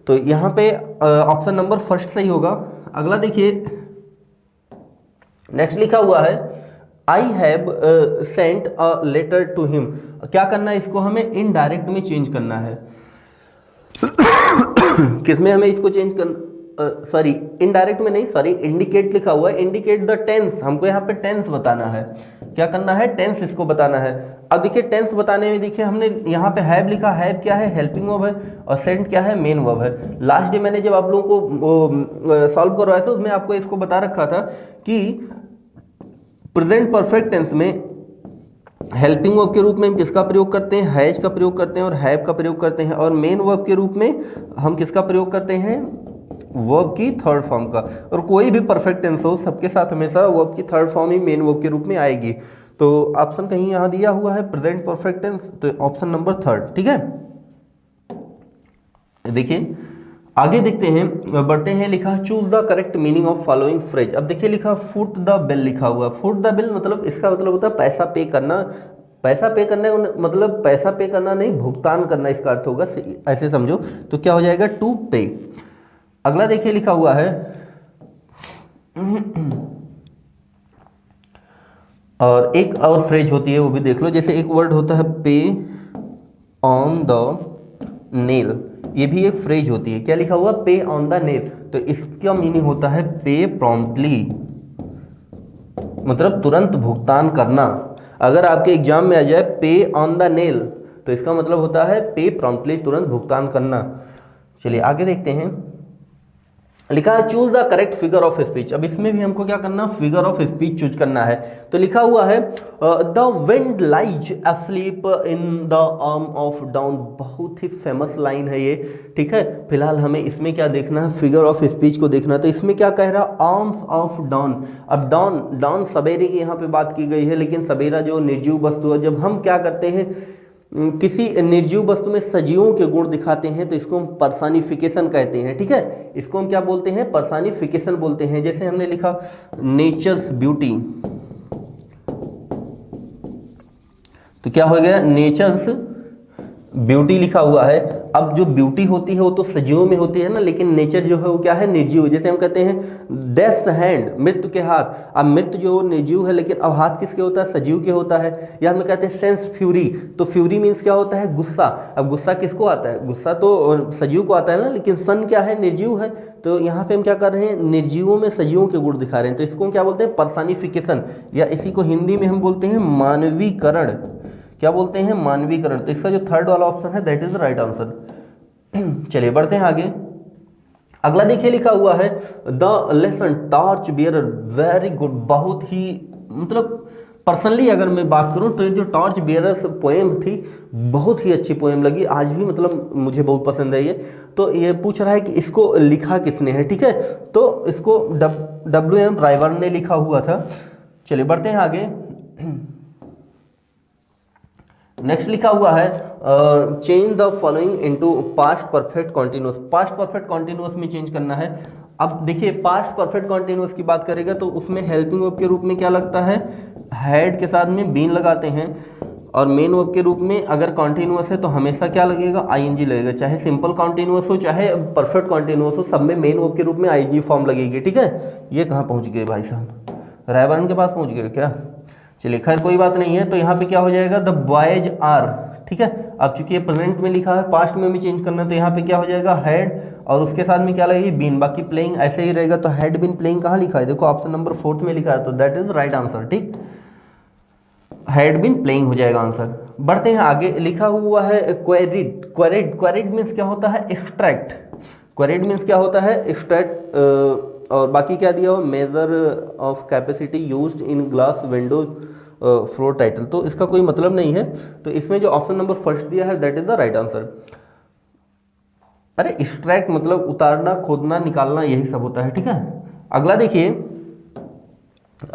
तो यहाँ पे ऑप्शन नंबर फर्स्ट सही होगा। अगला देखिए, नेक्स्ट लिखा हुआ है I have sent a letter to him. क्या करना है, इसको हमें इनडायरेक्ट में चेंज करना है। किसमें हमें इसको चेंज करना, सॉरी इनडायरेक्ट में नहीं, सॉरी इंडिकेट लिखा हुआ है, इंडिकेट द टेंस। हमको यहाँ पे टेंस बताना है। क्या करना है, टेंस इसको बताना है। अब देखिए टेंस बताने में देखिए हमने यहाँ पे हैव लिखा, हैव क्या है, हेल्पिंग वर्ब है, और सेंट क्या है, मेन वर्ब है। लास्ट डे मैंने जब आप लोगों को सॉल्व करवाया था उसमें आपको इसको बता रखा था कि प्रेजेंट परफेक्ट टेंस में हेल्पिंग वर्ब के रूप में हम किसका प्रयोग करते हैं, हैज का प्रयोग करते हैं और हैव का प्रयोग करते हैं। और मेन वर्ब के रूप में हम किसका प्रयोग करते हैं, वर्ब की थर्ड फॉर्म का। और कोई भी परफेक्ट टेंस हो सबके साथ हमेशा वर्ब की थर्ड फॉर्म ही मेन वर्ब के रूप में आएगी। तो ऑप्शन कहीं यहाँ दिया हुआ है प्रेजेंट परफेक्ट टेंस, तो ऑप्शन नंबर थर्ड, ठीक है। देखिए आगे देखते हैं, बढ़ते हैं। लिखा choose the correct meaning of following phrase. अब देखिए लिखा फुट द बिल लिखा हुआ। फुट द बिल मतलब इसका मतलब होता है पैसा पे करना। पैसा पे करना मतलब पैसा पे करना नहीं, भुगतान करना इसका अर्थ होगा, ऐसे समझो। तो क्या हो जाएगा, टू पे। अगला देखिए लिखा हुआ है और एक और फ्रेज होती है वो भी देख लो। जैसे एक वर्ड होता है पे ऑन द नेल, ये भी एक फ्रेज होती है। क्या लिखा हुआ, पे ऑन द नेल। तो इसका मीनिंग होता है पे प्रॉम्प्टली, मतलब तुरंत भुगतान करना। अगर आपके एग्जाम में आ जाए पे ऑन द नेल तो इसका मतलब होता है पे प्रॉम्प्टली, तुरंत भुगतान करना। चलिए आगे देखते हैं। लिखा है choose the correct figure of speech. अब इसमें भी हमको क्या करना, फिगर ऑफ स्पीच चूज करना है। तो लिखा हुआ है the wind lies asleep in the arm of down. बहुत ही फेमस लाइन है ये, ठीक है। फिलहाल हमें इसमें क्या देखना है, फिगर ऑफ स्पीच को देखना है। तो इसमें क्या कह रहा है, आर्म्स ऑफ डाउन। अब डाउन, डाउन सवेरे की यहाँ पे बात की गई है, लेकिन सवेरा जो निर्जीव वस्तु है, जब हम क्या करते हैं किसी निर्जीव वस्तु में सजीवों के गुण दिखाते हैं तो इसको हम पर्सनिफिकेशन कहते हैं, ठीक है। इसको हम क्या बोलते हैं, पर्सनिफिकेशन बोलते हैं। जैसे हमने लिखा नेचर्स ब्यूटी, तो क्या हो गया, नेचर्स ब्यूटी लिखा हुआ है। अब जो ब्यूटी होती है वो तो सजीवों में होती है ना, लेकिन नेचर जो है वो क्या है, निर्जीव। जैसे हम कहते हैं डेथ हैंड, मृत्यु के हाथ। अब मृत्यु जो निर्जीव है, लेकिन अब हाथ किसके होता है, सजीव के होता है। या हम कहते हैं सेंस फ्यूरी, तो फ्यूरी मीन्स क्या होता है, गुस्सा। अब गुस्सा किसको आता है, गुस्सा तो सजीव को आता है ना, लेकिन सन क्या है, निर्जीव है। तो यहाँ पे हम क्या कर रहे हैं, निर्जीवों में सजीवों के गुण दिखा रहे हैं। तो इसको हम क्या बोलते हैं, पर्सनिफिकेशन, या इसी को हिंदी में हम बोलते हैं मानवीकरण। क्या बोलते हैं, मानवीकरण। तो इसका जो थर्ड वाला ऑप्शन है that is the right answer. चलिए बढ़ते हैं आगे। अगला देखिए लिखा हुआ है the lesson torch bearer. Very good, बहुत ही मतलब पर्सनली अगर मैं बात करूं तो जो टॉर्च बियरर्स पोएम थी बहुत ही अच्छी पोएम लगी, आज भी मतलब मुझे बहुत पसंद है ये। तो ये पूछ रहा है कि इसको लिखा किसने है, ठीक है। तो इसको W.M. रायवर्न ने लिखा हुआ था। चलिए बढ़ते हैं आगे। नेक्स्ट लिखा हुआ है change the following into past perfect continuous. Past perfect continuous में चेंज करना है। अब देखिए पास्ट परफेक्ट कॉन्टिन्यूअस की बात करेगा तो उसमें हेल्पिंग वर्ब के रूप में क्या लगता है, हैड के साथ में बीन लगाते हैं। और मेन वर्ब के रूप में अगर कॉन्टिन्यूअस है तो हमेशा क्या लगेगा, आईएनजी लगेगा। चाहे सिंपल कॉन्टिन्यूअस हो चाहे परफेक्ट कॉन्टिन्यूअस हो, सब में मेन वर्ब के रूप में आईएनजी फॉर्म लगेगी, ठीक है। ये कहाँ पहुँच गए भाई साहब, रायवर्न के पास पहुँच गए क्या। चलिए खैर कोई बात नहीं है। तो यहाँ पे क्या हो जाएगा, द बॉयज आर, ठीक है। अब चूंकि ये प्रेजेंट में लिखा है, पास्ट में भी चेंज करना है, तो यहाँ पे क्या हो जाएगा, हैड, और उसके साथ में क्या लगेगी, बीन। बाकी प्लेइंग ऐसे ही रहेगा। तो हैड बीन प्लेइंग कहाँ लिखा है, देखो ऑप्शन नंबर 4 में लिखा है, तो दैट इज राइट आंसर, ठीक। हैड बीन प्लेइंग हो जाएगा आंसर। बढ़ते हैं आगे। लिखा हुआ है क्वेरिड। क्वेरिड, क्वेरिड मीन्स क्या होता है, एक्सट्रैक्ट। क्वेरिड मीन्स क्या होता है, एक्सट्रैक्ट। और बाकी क्या दिया हुआ, measure of capacity used in glass window floor title. तो इसका कोई मतलब नहीं है। तो इसमें जो ऑप्शन नंबर फर्स्ट दिया है that is the right answer. अरे एक्सट्रैक्ट मतलब उतारना, खोदना, निकालना, यही सब होता है, ठीक है। अगला देखिए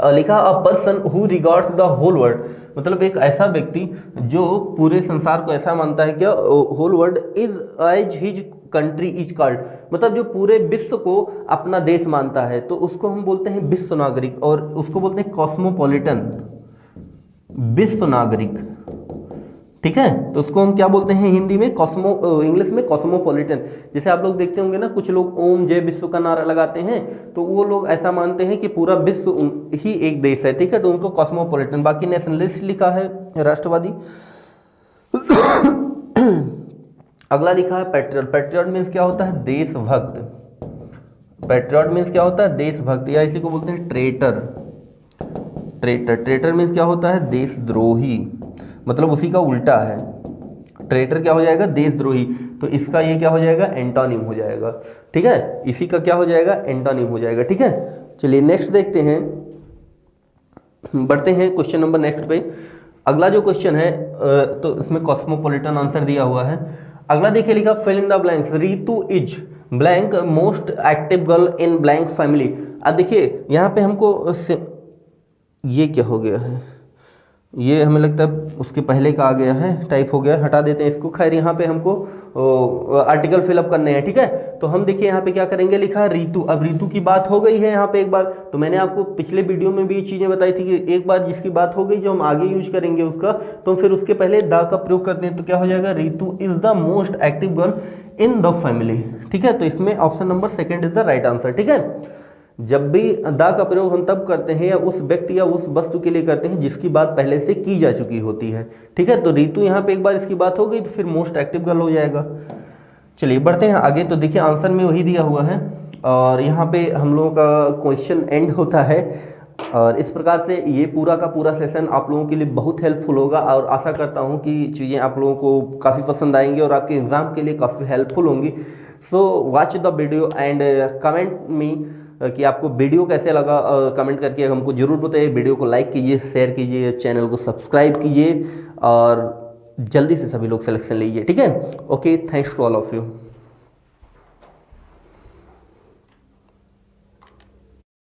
लिखा a person who regards the whole world, मतलब एक ऐसा व्यक्ति जो पूरे संसार को ऐसा मानता है कि whole world is as his country is called, मतलब जो पूरे विश्व को अपना देश मानता है तो उसको हम बोलते हैं विश्व नागरिक, और उसको बोलते हैं कॉस्मोपॉलिटन, विश्व नागरिक। ठीक है, तो उसको हम क्या बोलते हैं हिंदी में, इंग्लिश में कॉस्मोपॉलिटन। जैसे आप लोग देखते होंगे ना, कुछ लोग ओम जय विश्व का नारा लगाते हैं, तो वो लोग ऐसा मानते हैं कि पूरा विश्व ही एक देश है। ठीक है, तो उनको कॉस्मोपॉलिटन। बाकी नेशनलिस्ट लिखा है राष्ट्रवादी। अगला लिखा है पैट्रियट। पैट्रियट मीन्स क्या होता है, देशभक्त। पैट्रियट मीन्स क्या होता है, देशभक्त, या इसी को बोलते हैं ट्रेटर। ट्रेटर मीन्स क्या होता है, देशद्रोही, मतलब उसी का उल्टा है। ट्रेटर क्या हो जाएगा, देशद्रोही, तो इसका ये क्या हो जाएगा, एंटोनिम हो जाएगा। ठीक है, इसी का क्या हो जाएगा, एंटोनिम हो जाएगा। ठीक है, चलिए नेक्स्ट देखते हैं, बढ़ते हैं क्वेश्चन नंबर नेक्स्ट पे। अगला जो क्वेश्चन है तो इसमें कॉस्मोपॉलिटन आंसर दिया हुआ है। अगला देखिए, लिखा fill in the blanks, Ritu is blank most active girl in blank family. अब देखिए यहाँ पे हमको ये क्या हो गया है, ये हमें लगता है उसके पहले का आ गया है, टाइप हो गया, हटा देते हैं इसको। खैर यहाँ पे हमको आर्टिकल फिलअप करने हैं। ठीक है, तो हम देखिए यहाँ पे क्या करेंगे, लिखा रीतू। अब रीतू की बात हो गई है यहाँ पे एक बार, तो मैंने आपको पिछले वीडियो में भी ये चीज़ें बताई थी कि एक बार जिसकी बात हो गई, जो हम आगे यूज करेंगे उसका, तो फिर उसके पहले द का प्रयोग करते हैं, तो क्या हो जाएगा, Ritu is the most active girl in the family. ठीक है, तो इसमें option number 2 is the right answer. ठीक है, जब भी द का प्रयोग हम तब करते हैं या उस व्यक्ति या उस वस्तु के लिए करते हैं जिसकी बात पहले से की जा चुकी होती है। ठीक है, तो रीतू यहाँ पे एक बार इसकी बात हो गई तो फिर मोस्ट एक्टिव गर्ल हो जाएगा। चलिए बढ़ते हैं आगे। तो देखिए आंसर में वही दिया हुआ है, और यहाँ पे हम लोगों का क्वेश्चन एंड होता है। और इस प्रकार से ये पूरा का पूरा सेशन आप लोगों के लिए बहुत हेल्पफुल होगा, और आशा करता हूँ कि चीज़ें आप लोगों को काफ़ी पसंद आएंगी और आपके एग्ज़ाम के लिए काफ़ी हेल्पफुल होंगी। So watch the video and comment me कि आपको वीडियो कैसे लगा, और कमेंट करके हमको ज़रूर बताइए। वीडियो को लाइक कीजिए, शेयर कीजिए, चैनल को सब्सक्राइब कीजिए, और जल्दी से सभी लोग सिलेक्शन लीजिए। ठीक है, okay, thanks to all of you.